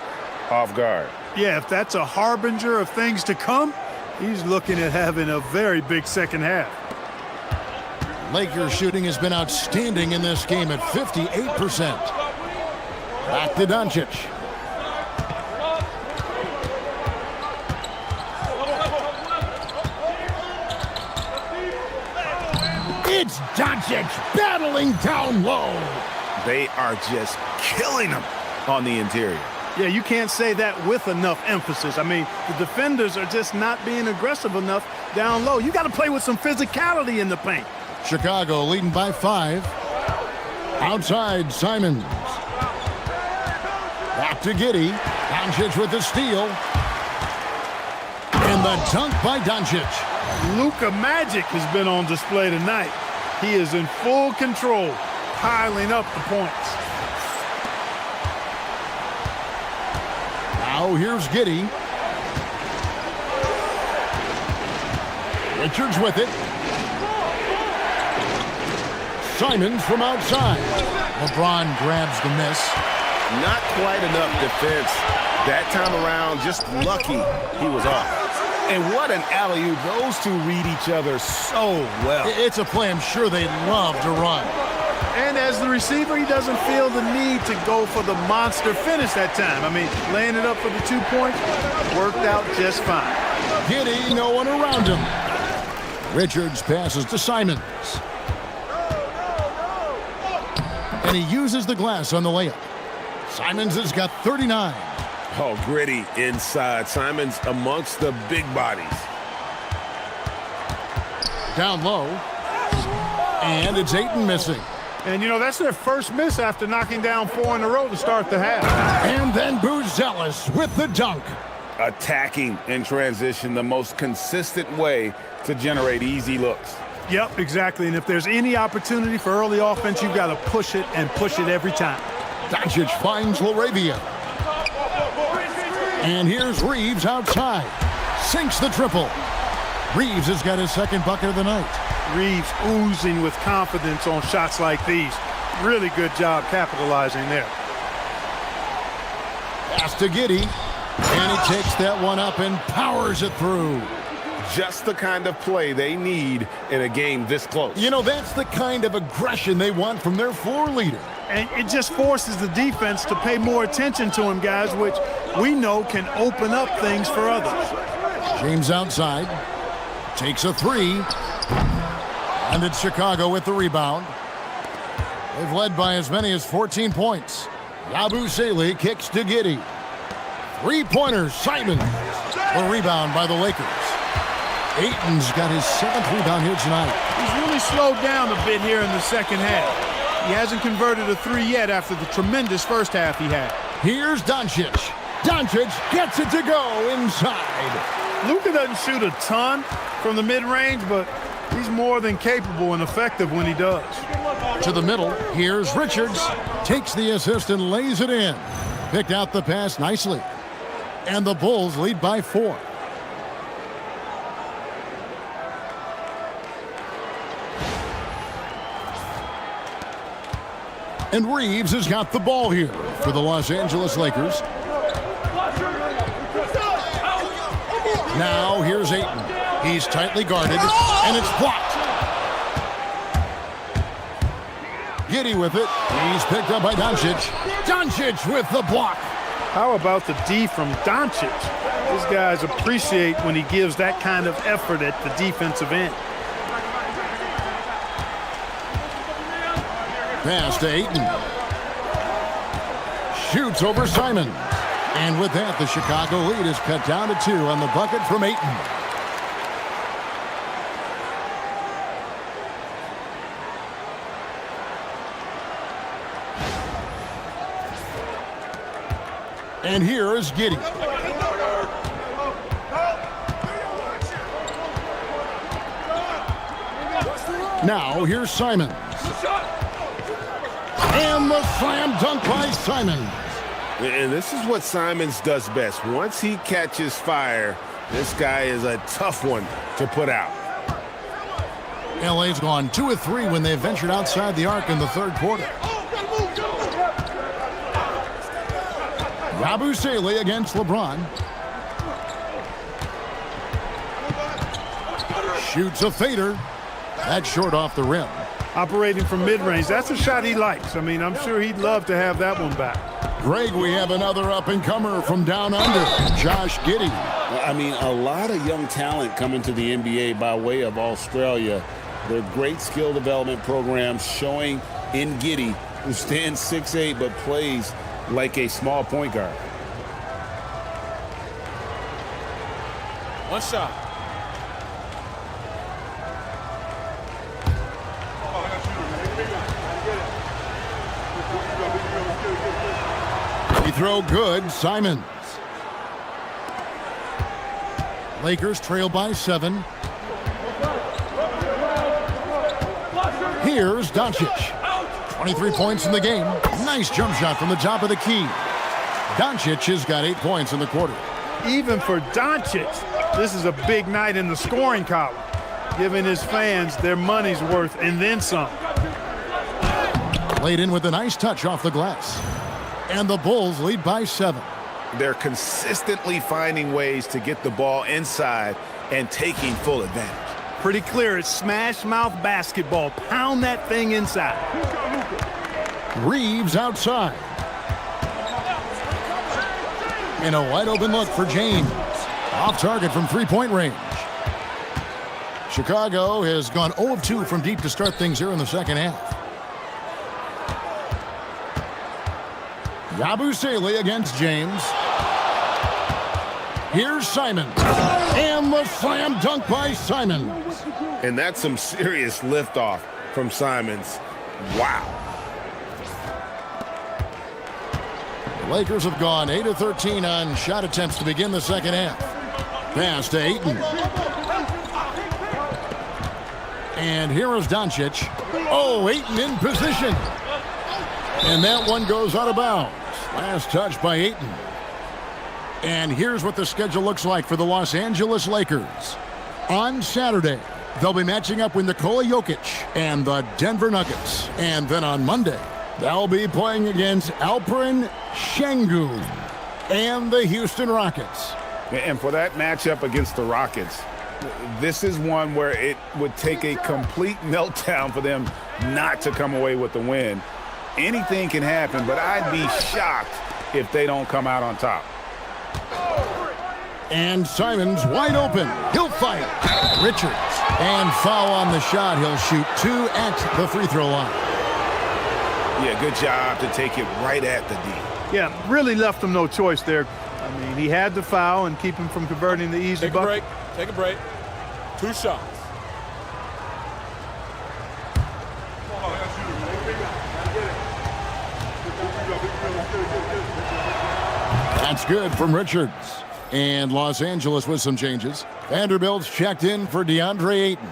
off guard. Yeah, if that's a harbinger of things to come, he's looking at having a very big second half. Lakers shooting has been outstanding in this game at 58%. Back to Doncic. It's Doncic battling down low. They are just killing him on the interior. Yeah, you can't say that with enough emphasis. I mean, the defenders are just not being aggressive enough down low. You got to play with some physicality in the paint. Chicago leading by 5. Outside, Simons. Back to Giddey. Doncic with the steal. And the dunk by Doncic. Luka magic has been on display tonight. He is in full control, piling up the points. Now here's Giddey. Richards with it. Simons from outside. LeBron grabs the miss. Not quite enough defense that time around. Just lucky he was off. And what an alley-oop. Those two read each other so well. It's a play I'm sure they love to run. And as the receiver, he doesn't feel the need to go for the monster finish that time. I mean, laying it up for the 2 points worked out just fine. Giddey, no one around him. Richards passes to Simons. And he uses the glass on the layup. Simons has got 39. Oh, gritty inside. Simons amongst the big bodies. Down low. And it's Ayton missing. And, you know, that's their first miss after knocking down 4 in a row to start the half. And then Buzelis with the dunk. Attacking in transition, the most consistent way to generate easy looks. Yep, exactly. And if there's any opportunity for early offense, you've got to push it and push it every time. Doncic finds Laravia. And here's Reeves outside. Sinks the triple. Reeves has got his second bucket of the night. Reeves oozing with confidence on shots like these. Really good job capitalizing there. Pass to Giddey. And he takes that one up and powers it through. Just the kind of play they need in a game this close. You know, that's the kind of aggression they want from their floor leader. And it just forces the defense to pay more attention to him, guys, which we know can open up things for others. James outside. Takes a three. And it's Chicago with the rebound. They've led by as many as 14 points. Buzelis kicks to Giddey. Three-pointers, Simons. A rebound by the Lakers. Ayton's got his 7th rebound here tonight. He's really slowed down a bit here in the second half. He hasn't converted a three yet after the tremendous first half he had. Here's Doncic. Doncic gets it to go inside. Luka doesn't shoot a ton from the mid-range, but he's more than capable and effective when he does. To the middle, here's Richards. Takes the assist and lays it in. Picked out the pass nicely. And the Bulls lead by 4. And Reeves has got the ball here for the Los Angeles Lakers. Now here's Ayton. He's tightly guarded, and it's blocked. Giddey with it. He's picked up by Doncic. Doncic with the block. How about the D from Doncic? These guys appreciate when he gives that kind of effort at the defensive end. Pass to Ayton. Shoots over Simon. And with that, the Chicago lead is cut down to 2 on the bucket from Ayton. And here is Giddey. Now here's Simons. And the slam dunk by Simons. And this is what Simons does best. Once he catches fire, this guy is a tough one to put out. LA's gone 2 of 3 when they ventured outside the arc in the third quarter. Buzelis against LeBron. Shoots a fader. That's short off the rim. Operating from mid-range, that's a shot he likes. I mean, I'm sure he'd love to have that one back. Greg, we have another up-and-comer from down under, Josh Giddey. I mean, a lot of young talent coming to the NBA by way of Australia. They're great skill development programs showing in Giddey, who stands 6'8", but plays like a small point guard. One shot. Free throw good, Simons. Lakers trail by 7. Here's Doncic. 23 points in the game. Nice jump shot from the top of the key. Doncic has got 8 points in the quarter. Even for Doncic, this is a big night in the scoring column, giving his fans their money's worth and then some. Laid in with a nice touch off the glass. And the Bulls lead by 7. They're consistently finding ways to get the ball inside and taking full advantage. pretty clear. It's smash mouth basketball. Pound that thing inside. Reeves outside. And a wide open look for James. Off target from three-point range. Chicago has gone 0 of 2 from deep to start things here in the second half. Buzelis against James. Here's Simons. And the slam dunk by Simons. And that's some serious liftoff from Simons. Wow. The Lakers have gone 8 of 13 on shot attempts to begin the second half. Pass to Ayton. And here is Doncic. Oh, Ayton in position. And that one goes out of bounds. Last touch by Ayton. And here's what the schedule looks like for the Los Angeles Lakers. On Saturday, they'll be matching up with Nikola Jokic and the Denver Nuggets. And then on Monday, they'll be playing against Alperen Şengün and the Houston Rockets. And for that matchup against the Rockets, this is one where it would take a complete meltdown for them not to come away with the win. Anything can happen, but I'd be shocked if they don't come out on top. And Simons wide open. He'll fire. Richards. And foul on the shot. He'll shoot 2 at the free throw line. Yeah, good job to take it right at the D. Yeah, really left him no choice there. I mean, he had the foul and keep him from converting the easy bucket. Take a break. 2 shots. That's good from Richards. And Los Angeles with some changes. Vanderbilt's checked in for DeAndre Ayton.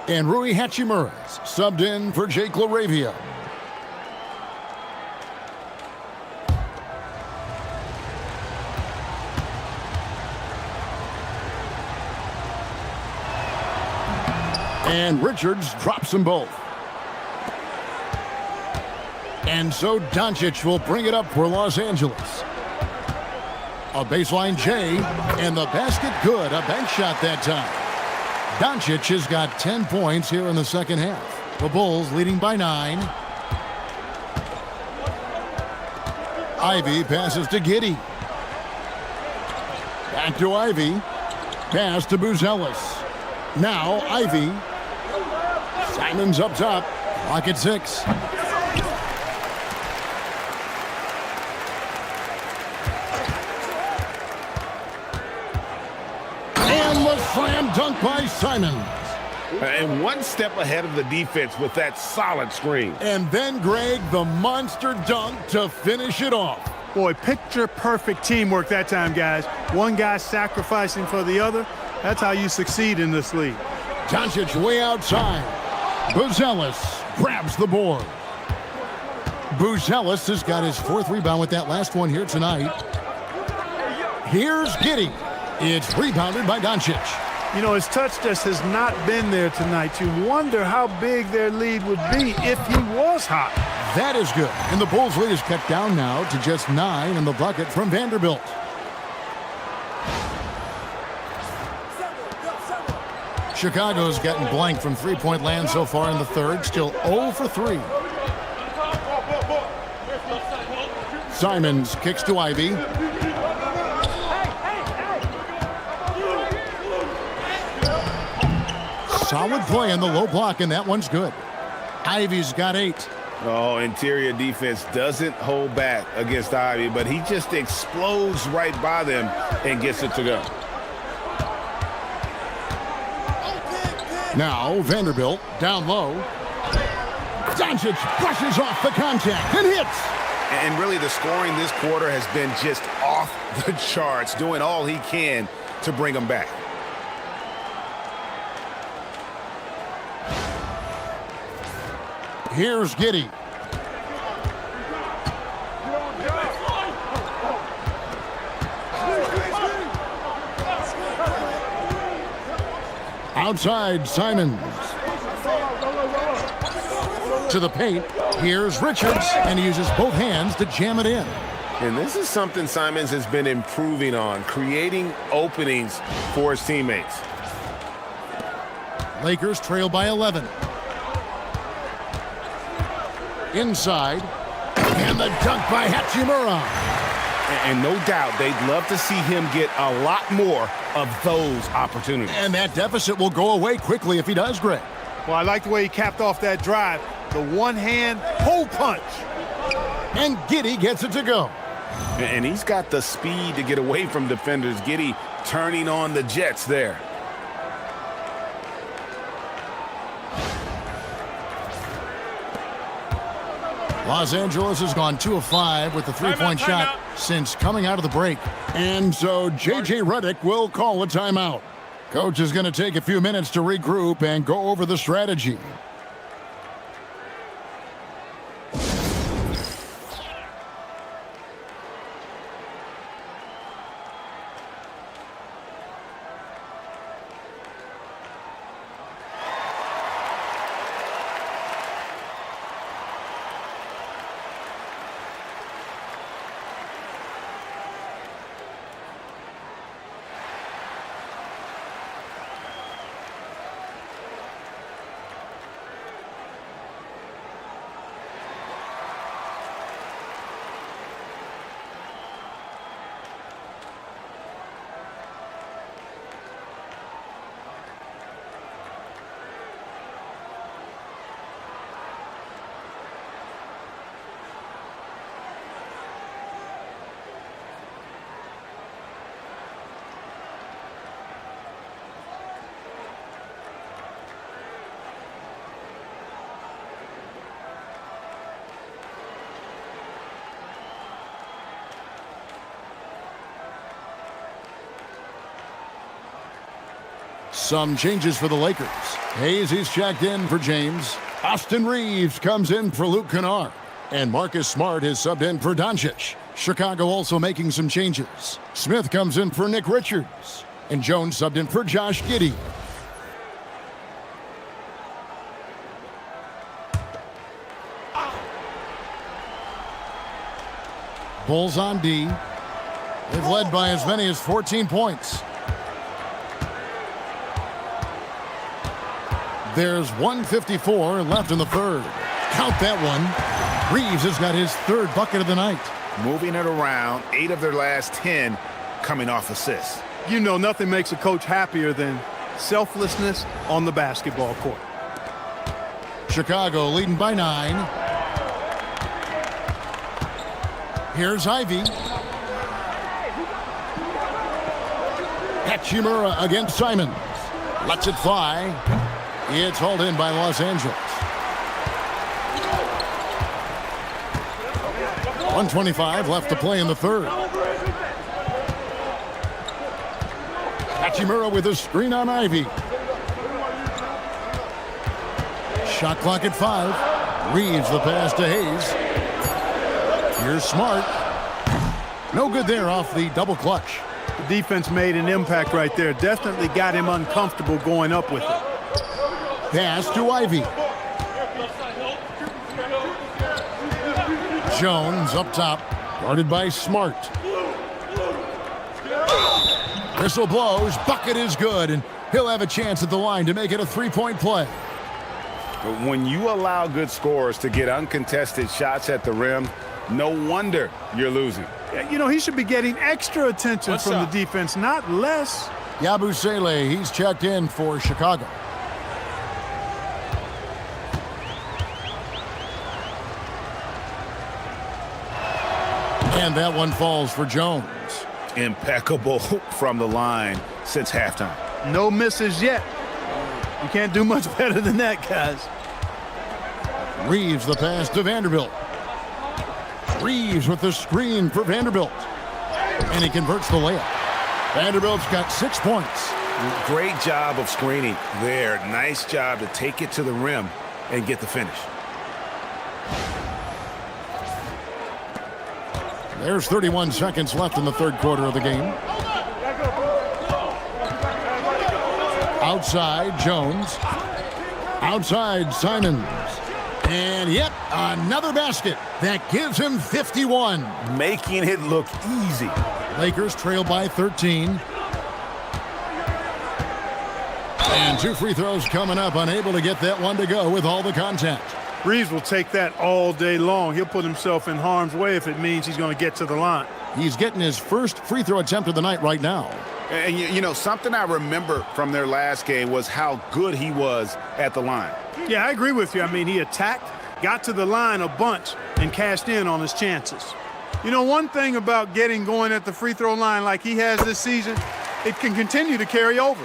And Rui Hachimura's subbed in for Jake LaRavia. And Richards drops them both. And so Doncic will bring it up for Los Angeles. A baseline J, and the basket good. A bank shot that time. Doncic has got 10 points here in the second half. The Bulls leading by 9. Ivy passes to Giddey. Back to Ivy. Pass to Buzelis. Now Ivy. Simons up top. Clock at 6. Slam dunk by Simons. And one step ahead of the defense with that solid screen. And then, Greg, the monster dunk to finish it off. Boy, picture-perfect teamwork that time, guys. One guy sacrificing for the other. That's how you succeed in this league. Doncic way outside. Buzelis grabs the board. Buzelis has got his 4th rebound with that last one here tonight. Here's Giddey. It's rebounded by Doncic. You know, his touch just has not been there tonight. You wonder how big their lead would be if he was hot. That is good. And the Bulls' lead is cut down now to just 9 in the bucket from Vanderbilt. Chicago's gotten blank from three-point land so far in the third. Still 0 for 3. Simons kicks to Ivy. Solid play in the low block, and that one's good. Ivy's got 8. Oh, interior defense doesn't hold back against Ivy, but he just explodes right by them and gets it to go. Now Vanderbilt down low. Doncic brushes off the contact and hits. And really the scoring this quarter has been just off the charts, doing all he can to bring them back. Here's Giddey. Outside, Simons. To the paint. Here's Richards, and he uses both hands to jam it in. And this is something Simons has been improving on, creating openings for his teammates. Lakers trail by 11. Inside. And the dunk by Hachimura. And no doubt they'd love to see him get a lot more of those opportunities. And that deficit will go away quickly if he does, Greg. Well, I like the way he capped off that drive. The one-hand hole punch. And Giddey gets it to go. And he's got the speed to get away from defenders. Giddey turning on the Jets there. Los Angeles has gone 2 of 5 with the three-point shot since coming out of the break. And so J.J. Redick will call a timeout. Coach is going to take a few minutes to regroup and go over the strategy. Some changes for the Lakers. Hayes is checked in for James. Austin Reeves comes in for Luke Kennard. And Marcus Smart is subbed in for Doncic. Chicago also making some changes. Smith comes in for Nick Richards. And Jones subbed in for Josh Giddey. Bulls on D. They've led by as many as 14 points. There's 1:54 left in the third. Count that one. Reeves has got his third bucket of the night. Moving it around, 8 of their last 10 coming off assists. You know, nothing makes a coach happier than selflessness on the basketball court. Chicago leading by 9. Here's Ivy. Hachimura against Simons. Lets it fly. It's hauled in by Los Angeles. 1:25 left to play in the third. Hachimura with a screen on Ivy. Shot clock at 5. Reeves the pass to Hayes. Here's Smart. No good there off the double clutch. The defense made an impact right there. Definitely got him uncomfortable going up with it. Pass to Ivy. Jones up top, guarded by Smart. Whistle blows, bucket is good, and he'll have a chance at the line to make it a three-point play. But when you allow good scorers to get uncontested shots at the rim, no wonder you're losing. You know, he should be getting extra attention from the defense, not less. Buzelis, he's checked in for Chicago. And that one falls for Jones. Impeccable from the line since halftime. No misses yet. You can't do much better than that, guys. Reeves the pass to Vanderbilt. Reeves with the screen for Vanderbilt. And he converts the layup. Vanderbilt's got 6 points. Great job of screening there. Nice job to take it to the rim and get the finish. There's 31 seconds left in the third quarter of the game. Outside, Jones. Outside, Simons. And yep, another basket. That gives him 51. Making it look easy. Lakers trail by 13. And 2 free throws coming up, unable to get that one to go with all the contact. Reeves will take that all day long. He'll put himself in harm's way if it means he's going to get to the line. He's getting his first free throw attempt of the night right now. And, you know, something I remember from their last game was how good he was at the line. Yeah, I agree with you. I mean, he attacked, got to the line a bunch, and cashed in on his chances. You know, one thing about getting going at the free throw line like he has this season, it can continue to carry over.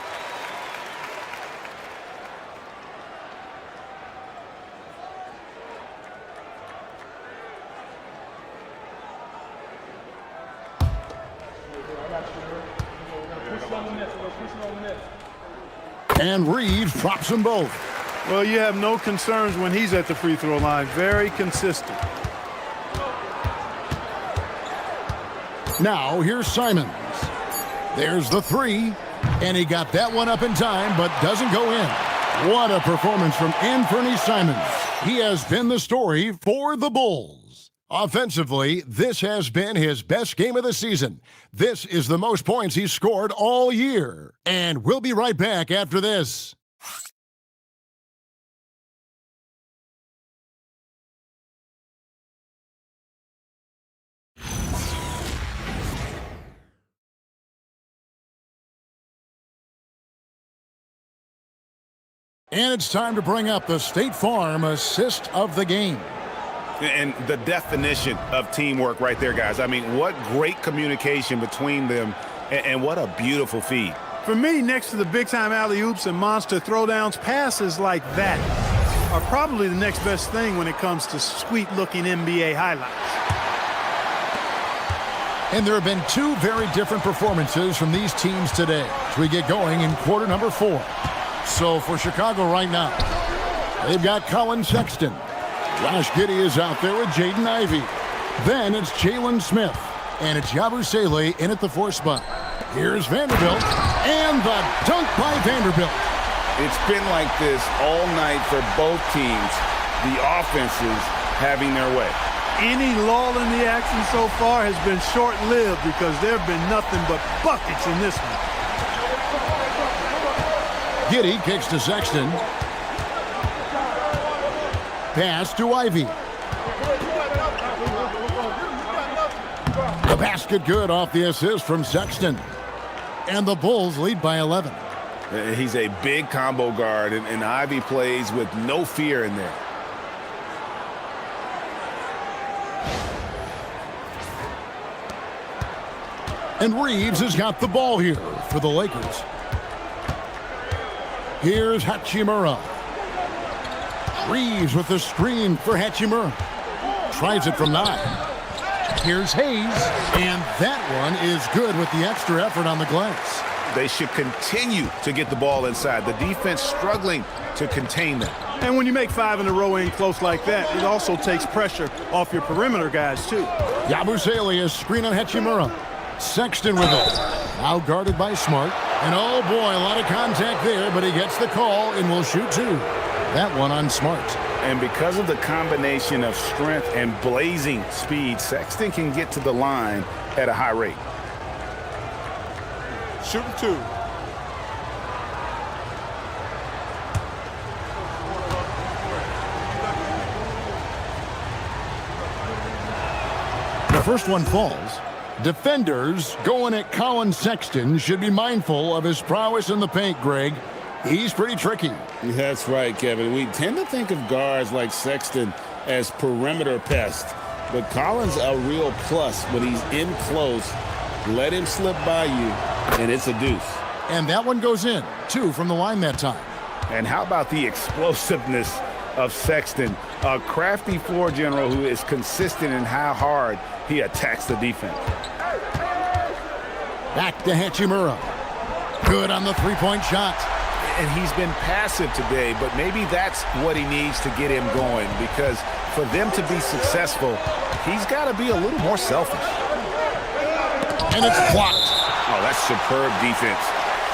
And Reeves drops them both. Well, you have no concerns when he's at the free throw line. Very consistent. Now, here's Simons. There's the 3, and he got that one up in time, but doesn't go in. What a performance from Anthony Simons. He has been the story for the Bulls. Offensively, this has been his best game of the season. This is the most points he's scored all year. And we'll be right back after this. And it's time to bring up the State Farm assist of the game. And the definition of teamwork right there, guys. I mean, what great communication between them, and what a beautiful feed. For me, next to the big-time alley-oops and monster throwdowns, passes like that are probably the next best thing when it comes to sweet-looking NBA highlights. And there have been 2 very different performances from these teams today as we get going in quarter number 4. So for Chicago right now, they've got Colin Sexton. Josh Giddey is out there with Jaden Ivey. Then it's Jalen Smith. And it's Buzelis in at the 4 spot. Here's Vanderbilt. And the dunk by Vanderbilt. It's been like this all night for both teams. The offenses having their way. Any lull in the action so far has been short-lived because there have been nothing but buckets in this one. Giddey kicks to Sexton. Pass to Ivey. The basket good off the assist from Sexton. And the Bulls lead by 11. He's a big combo guard, and Ivey plays with no fear in there. And Reeves has got the ball here for the Lakers. Here's Hachimura. Reeves with the screen for Hachimura. Tries it from 9. Here's Hayes. And that one is good with the extra effort on the glass. They should continue to get the ball inside. The defense struggling to contain them. And when you make 5 in a row in close like that, it also takes pressure off your perimeter guys, too. Buzelis screen on Hachimura. Sexton with it. Now guarded by Smart. And oh boy, a lot of contact there, but he gets the call and will shoot 2. That one on Smart. And because of the combination of strength and blazing speed, Sexton can get to the line at a high rate. Shooting 2. The first one falls. Defenders going at Colin Sexton should be mindful of his prowess in the paint, Greg. He's pretty tricky. That's right, Kevin. We tend to think of guards like Sexton as perimeter pests, but Colin's a real plus when he's in close. Let him slip by you, and it's a deuce. And that one goes in, 2 from the line that time. And how about the explosiveness of Sexton, a crafty floor general who is consistent in how hard he attacks the defense. Back to Hachimura. Good on the 3-point shot. And he's been passive today, but maybe that's what he needs to get him going, because for them to be successful, he's got to be a little more selfish. And it's blocked. Oh, that's superb defense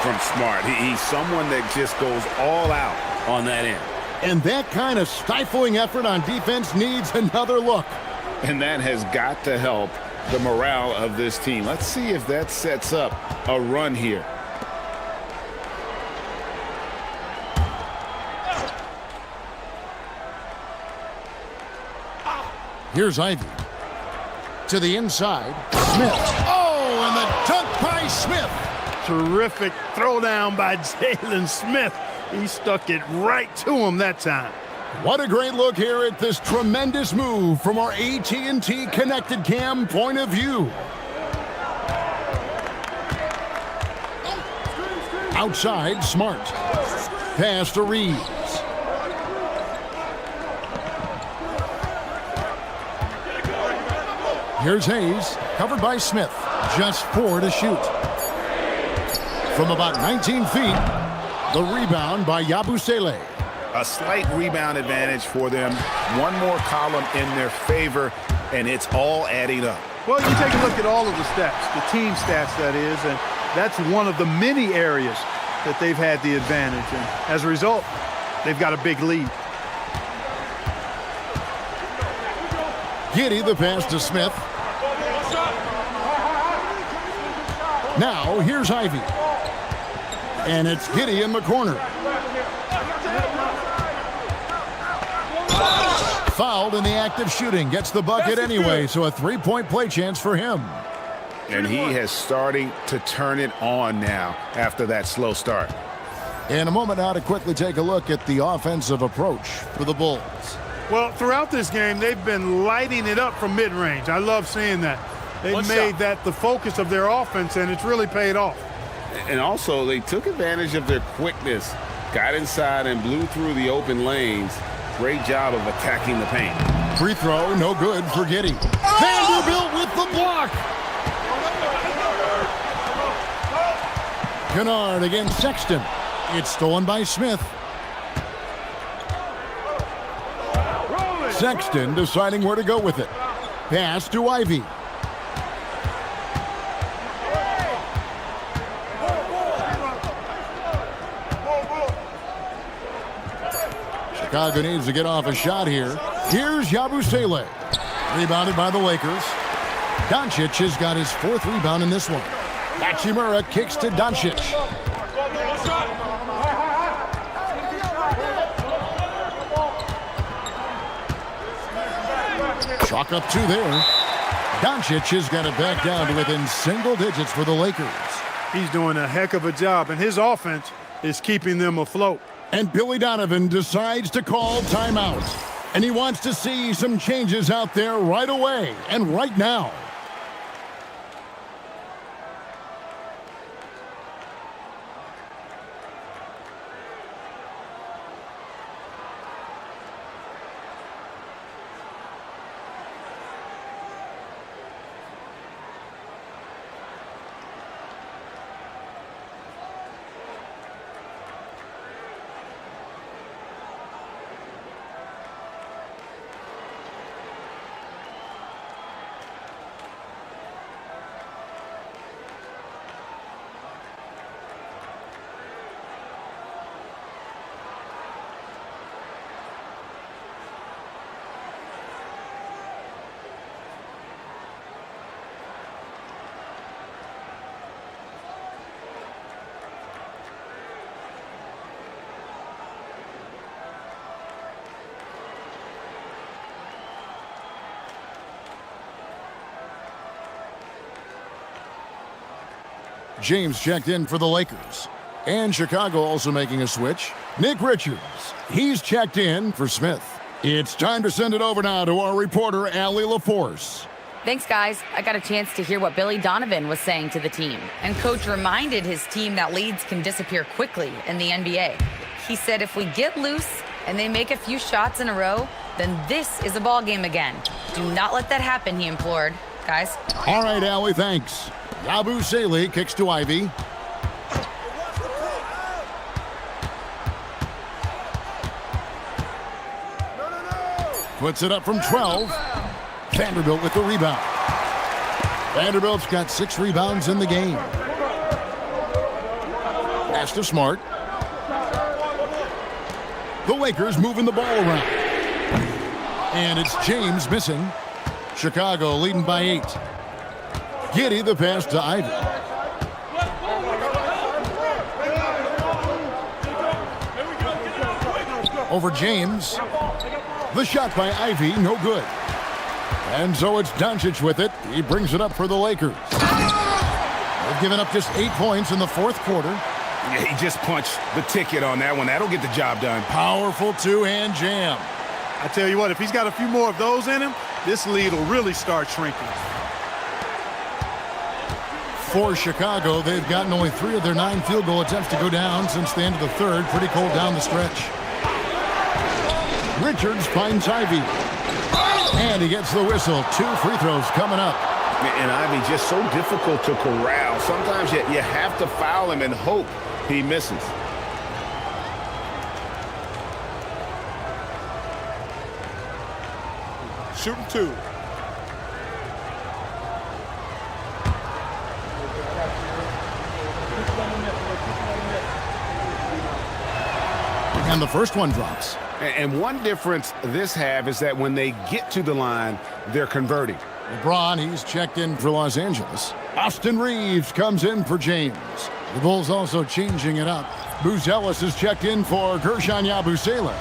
from Smart. He's someone that just goes all out on that end. And that kind of stifling effort on defense needs another look. And that has got to help the morale of this team. Let's see if that sets up a run here. Here's Ivy. To the inside. Smith. Oh, and the dunk by Smith. Terrific throwdown by Jalen Smith. He stuck it right to him that time. What a great look here at this tremendous move from our AT&T Connected Cam point of view. Outside, Smart. Pass to Reeves. Here's Hayes, covered by Smith. Just 4 to shoot. From about 19 feet, the rebound by Yabusele. A slight rebound advantage for them. One more column in their favor, and it's all adding up. Well, you take a look at all of the stats, the team stats, that is, and that's one of the many areas that they've had the advantage. And as a result, they've got a big lead. Giddey the pass to Smith. Now, here's Ivy. And it's Giddey in the corner. Fouled in the act of shooting. Gets the bucket anyway, so a three-point play chance for him. And he has starting to turn it on now after that slow start. In a moment now to quickly take a look at the offensive approach for the Bulls. Well, throughout this game, they've been lighting it up from mid-range. I love seeing that. They've made that the focus of their offense, and it's really paid off. And also, they took advantage of their quickness, got inside and blew through the open lanes. Great job of attacking the paint. Free throw, no good for Giddey. Vanderbilt with the block. Kennard against Sexton. It's stolen by Smith. Sexton deciding where to go with it. Pass to Ivy. Chicago needs to get off a shot here. Here's Yabusele. Rebounded by the Lakers. Doncic has got his 4th rebound in this one. Hachimura kicks to Doncic. Chalk up 2 there. Doncic has got it back down to within single digits for the Lakers. He's doing a heck of a job, and his offense is keeping them afloat. And Billy Donovan decides to call timeout. And he wants to see some changes out there right away and right now. James checked in for the Lakers. And Chicago also making a switch. Nick Richards, he's checked in for Smith. It's time to send it over now to our reporter, Allie LaForce. Thanks, guys. I got a chance to hear what Billy Donovan was saying to the team. And Coach reminded his team that leads can disappear quickly in the NBA. He said if we get loose and they make a few shots in a row, then this is a ball game again. Do not let that happen, he implored. Guys. All right, Allie, thanks. Yabusele kicks to Ivy. Puts it up from 12. Vanderbilt with the rebound. Vanderbilt's got 6 rebounds in the game. Pass to Smart. The Lakers moving the ball around. And it's James missing. Chicago leading by 8. Giddey the pass to Ivy. Over James. The shot by Ivy, no good. And so it's Doncic with it. He brings it up for the Lakers. They've given up just 8 points in the fourth quarter. Yeah, he just punched the ticket on that one. That'll get the job done. Powerful two-hand jam. I tell you what, if he's got a few more of those in him, this lead will really start shrinking. For Chicago, they've gotten only 3 of their 9 field goal attempts to go down since the end of the third. Pretty cold down the stretch. Richards finds Ivy. And he gets the whistle. 2 free throws coming up. And Ivy just so difficult to corral. Sometimes you have to foul him and hope he misses. Shooting 2. And the first one drops. And one difference this half is that when they get to the line, they're converting. LeBron, he's checked in for Los Angeles. Austin Reeves comes in for James. The Bulls also changing it up. Buzelis is checked in for Gershon Yabusele.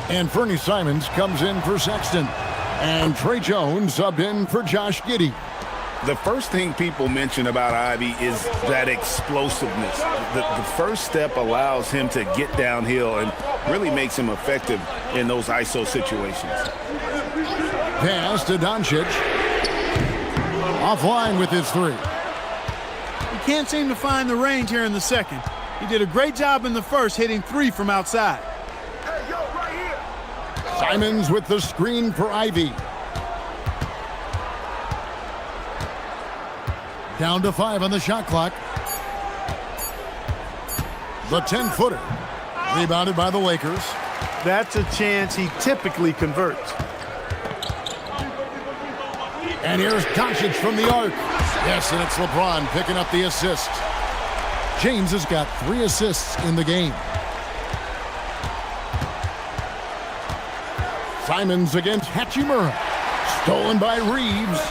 And Fernie Simons comes in for Sexton. And Trey Jones subbed in for Josh Giddey. The first thing people mention about Ivy is that explosiveness. The first step allows him to get downhill and really makes him effective in those ISO situations. Pass to Doncic. Offline with his 3. He can't seem to find the range here in the second. He did a great job in the first, hitting 3 from outside. Hey, yo, right here. Simons with the screen for Ivy. Down to 5 on the shot clock. The 10-footer. Rebounded by the Lakers. That's a chance he typically converts. And here's Doncic from the arc. Yes, and it's LeBron picking up the assist. James has got 3 assists in the game. Simons against Hachimura. Stolen by Reeves.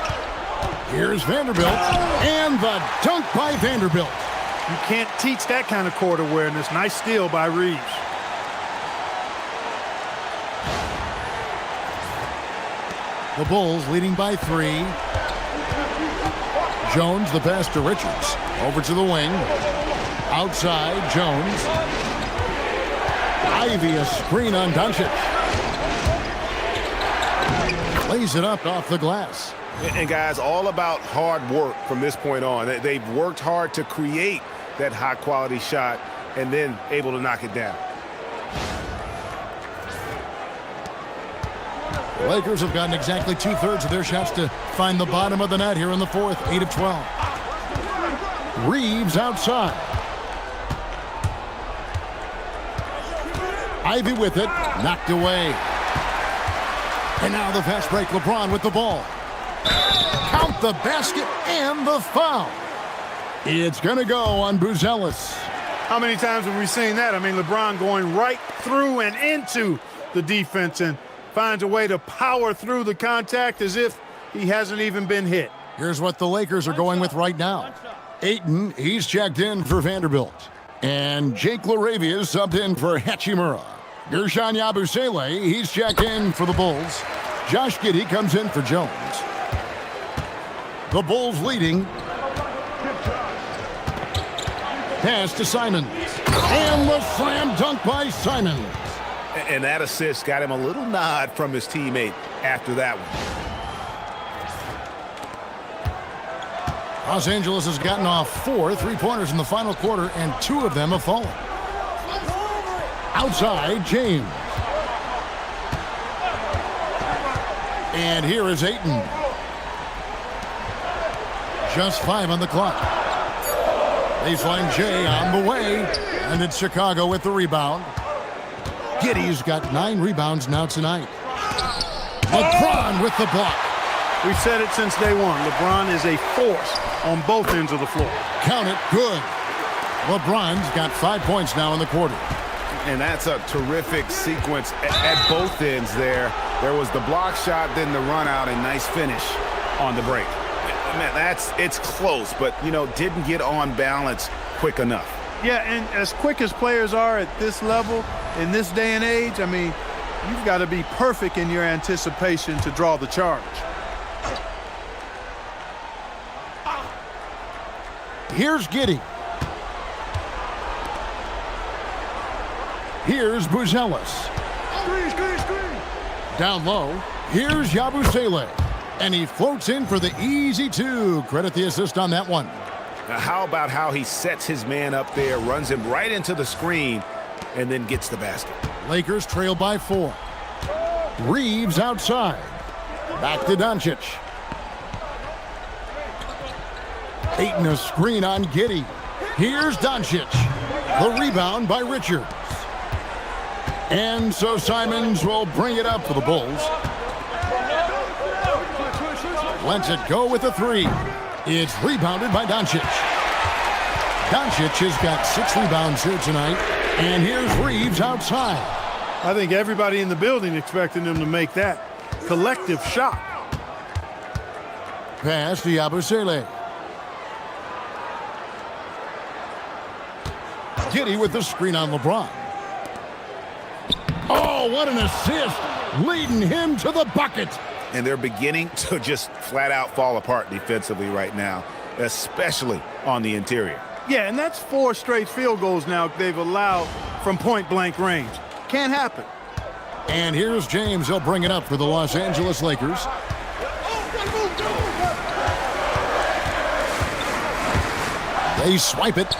Here's Vanderbilt. And the dunk by Vanderbilt. You can't teach that kind of court awareness. Nice steal by Reeves. The Bulls leading by 3. Jones, the pass to Richards. Over to the wing. Outside, Jones. Ivy, a screen on Doncic. Lays it up off the glass. And guys, all about hard work from this point on. They've worked hard to create that high-quality shot and then able to knock it down. The Lakers have gotten exactly 2/3 of their shots to find the bottom of the net here in the fourth, 8 of 12. Reeves outside. Ivy with it, knocked away. And now the fast break, LeBron with the ball. Count the basket and the foul. It's going to go on Buzelis. How many times have we seen that? I mean, LeBron going right through and into the defense and finds a way to power through the contact as if he hasn't even been hit. Here's what the Lakers are going with right now. Ayton, he's checked in for Vanderbilt. And Jake LaRavia is subbed in for Hachimura. Gershon Yabusele, he's checked in for the Bulls. Josh Giddey comes in for Jones. The Bulls leading. Pass to Simons. And the slam dunk by Simons. And that assist got him a little nod from his teammate after that one. Los Angeles has gotten off 4 3-pointers in the final quarter, and 2 of them have fallen. Outside, James. And here is Ayton. Just 5 on the clock. Baseline J on the way. And it's Chicago with the rebound. Giddey's got 9 rebounds now tonight. LeBron with the block. We've said it since day one. LeBron is a force on both ends of the floor. Count it, good. LeBron's got 5 points now in the quarter. And that's a terrific sequence at both ends there. There was the block shot, then the run out, and nice finish on the break. Man, it's close, but, didn't get on balance quick enough. Yeah, and as quick as players are at this level, in this day and age, I mean, you've got to be perfect in your anticipation to draw the charge. Here's Giddey. Here's Buzelis. Down low, here's Yabusele. And he floats in for the easy two. Credit the assist on that one. Now, how about how he sets his man up there, runs him right into the screen, and then gets the basket? Lakers trail by 4. Reeves outside. Back to Doncic. Ayton a screen on Giddey. Here's Doncic. The rebound by Richards. And so Simons will bring it up for the Bulls. Lets it go with the 3. It's rebounded by Doncic. Doncic has got 6 rebounds here tonight. And here's Reeves outside. I think everybody in the building expecting him to make that collective shot. Pass to Yabusele. Giddey with the screen on LeBron. Oh, what an assist, leading him to the bucket. And they're beginning to just flat out fall apart defensively right now, especially on the interior. Yeah, and that's 4 straight field goals now they've allowed from point-blank range. Can't happen. And here's James. He'll bring it up for the Los Angeles Lakers. They swipe it.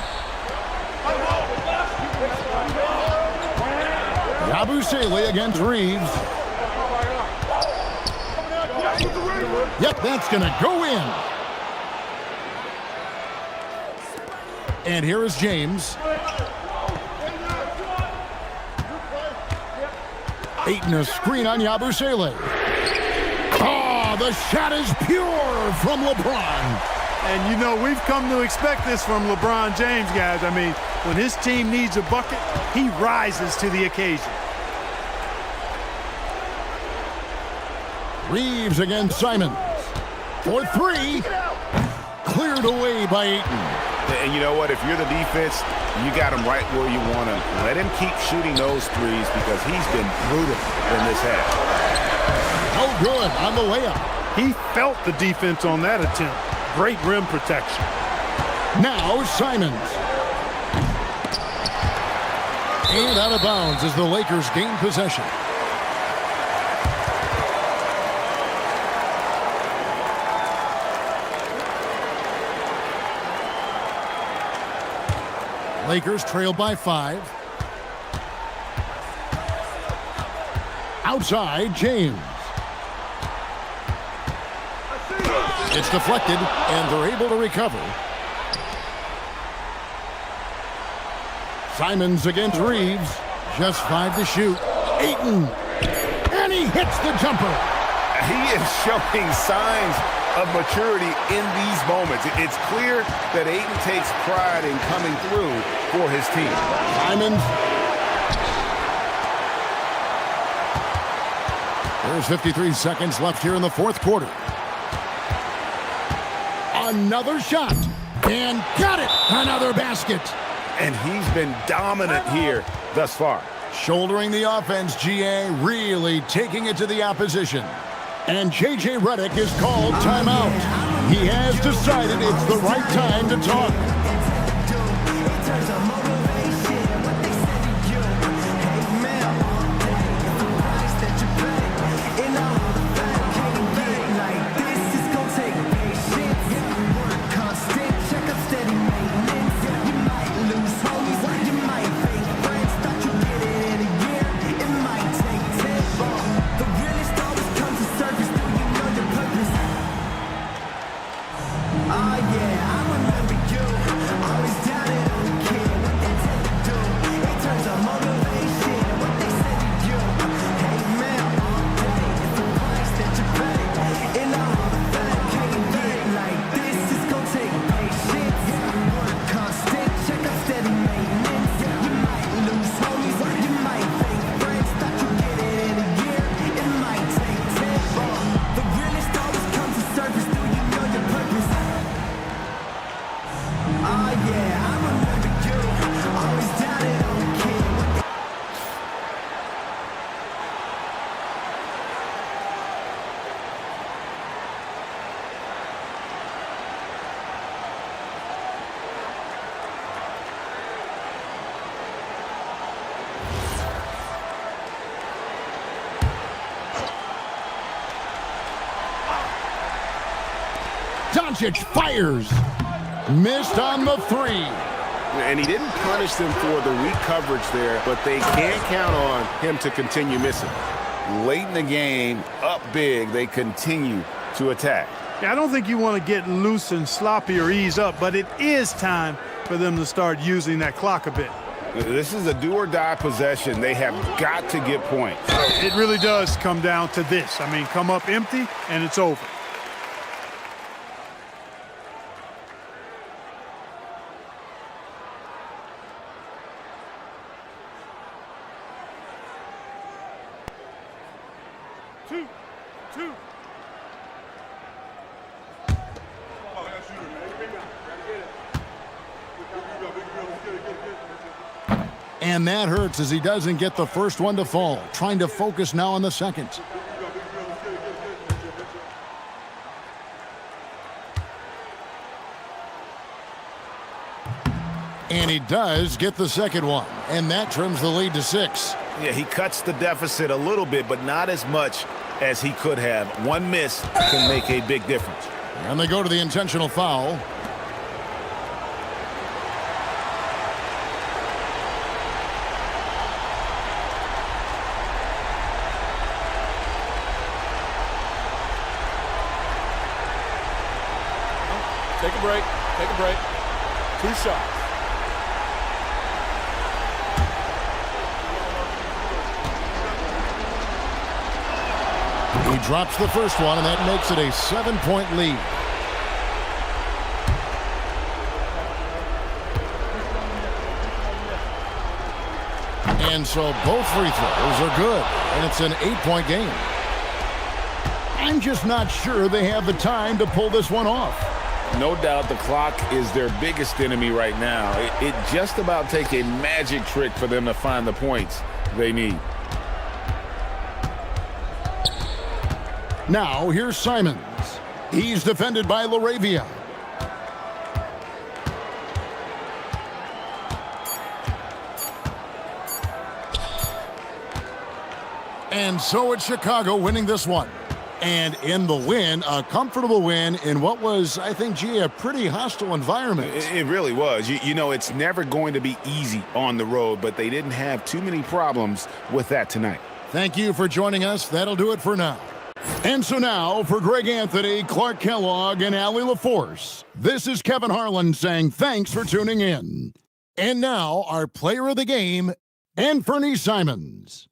Yabusele against Reeves. Yep, that's going to go in. And here is James. Ayton a screen on Yabusele. Oh, the shot is pure from LeBron. And, you know, we've come to expect this from LeBron James, guys. I mean, when his team needs a bucket, he rises to the occasion. Reeves against Simons. For 3. Cleared away by Ayton. And you know what? If you're the defense, you got him right where you want him. Let him keep shooting those threes because he's been brutal in this half. Oh, good on the layup. He felt the defense on that attempt. Great rim protection. Now Simons. And out of bounds as the Lakers gain possession. Lakers trail by 5. Outside, James. It's deflected, and they're able to recover. Simons against Reeves. Just 5 to shoot. Ayton. And he hits the jumper. He is showing signs of maturity in these moments. It's clear that Ayton takes pride in coming through for his team. Simons. There's 53 seconds left here in the 4th quarter. Another shot. And got it. Another basket. And he's been dominant here thus far. Shouldering the offense, GA, really taking it to the opposition. And J.J. Redick is called timeout. He has decided it's the right time to talk. Oh yeah, I remember you. Doncic fires. Missed on the three. And he didn't punish them for the weak coverage there, but they can't count on him to continue missing. Late in the game, up big, they continue to attack. Yeah, I don't think you want to get loose and sloppy or ease up, but it is time for them to start using that clock a bit. This is a do-or-die possession. They have got to get points. It really does come down to this. I mean, come up empty, and it's over. And that hurts as he doesn't get the first one to fall. Trying to focus now on the second. And he does get the second one. And that trims the lead to 6. Yeah, he cuts the deficit a little bit, but not as much as he could have. One miss can make a big difference. And they go to the intentional foul. Take a break. Take a break. 2 shots. He drops the first one, and that makes it a 7-point lead. And so both free throws are good, and it's an 8-point game. I'm just not sure they have the time to pull this one off. No doubt the clock is their biggest enemy right now. It just about takes a magic trick for them to find the points they need. Now, here's Simons. He's defended by LaRavia. And so it's Chicago winning this one. And in the win, a comfortable win in what was, I think, a pretty hostile environment. It really was. You know, it's never going to be easy on the road, but they didn't have too many problems with that tonight. Thank you for joining us. That'll do it for now. And so now, for Greg Anthony, Clark Kellogg, and Allie LaForce, this is Kevin Harlan saying thanks for tuning in. And now, our player of the game, Anthony Simons.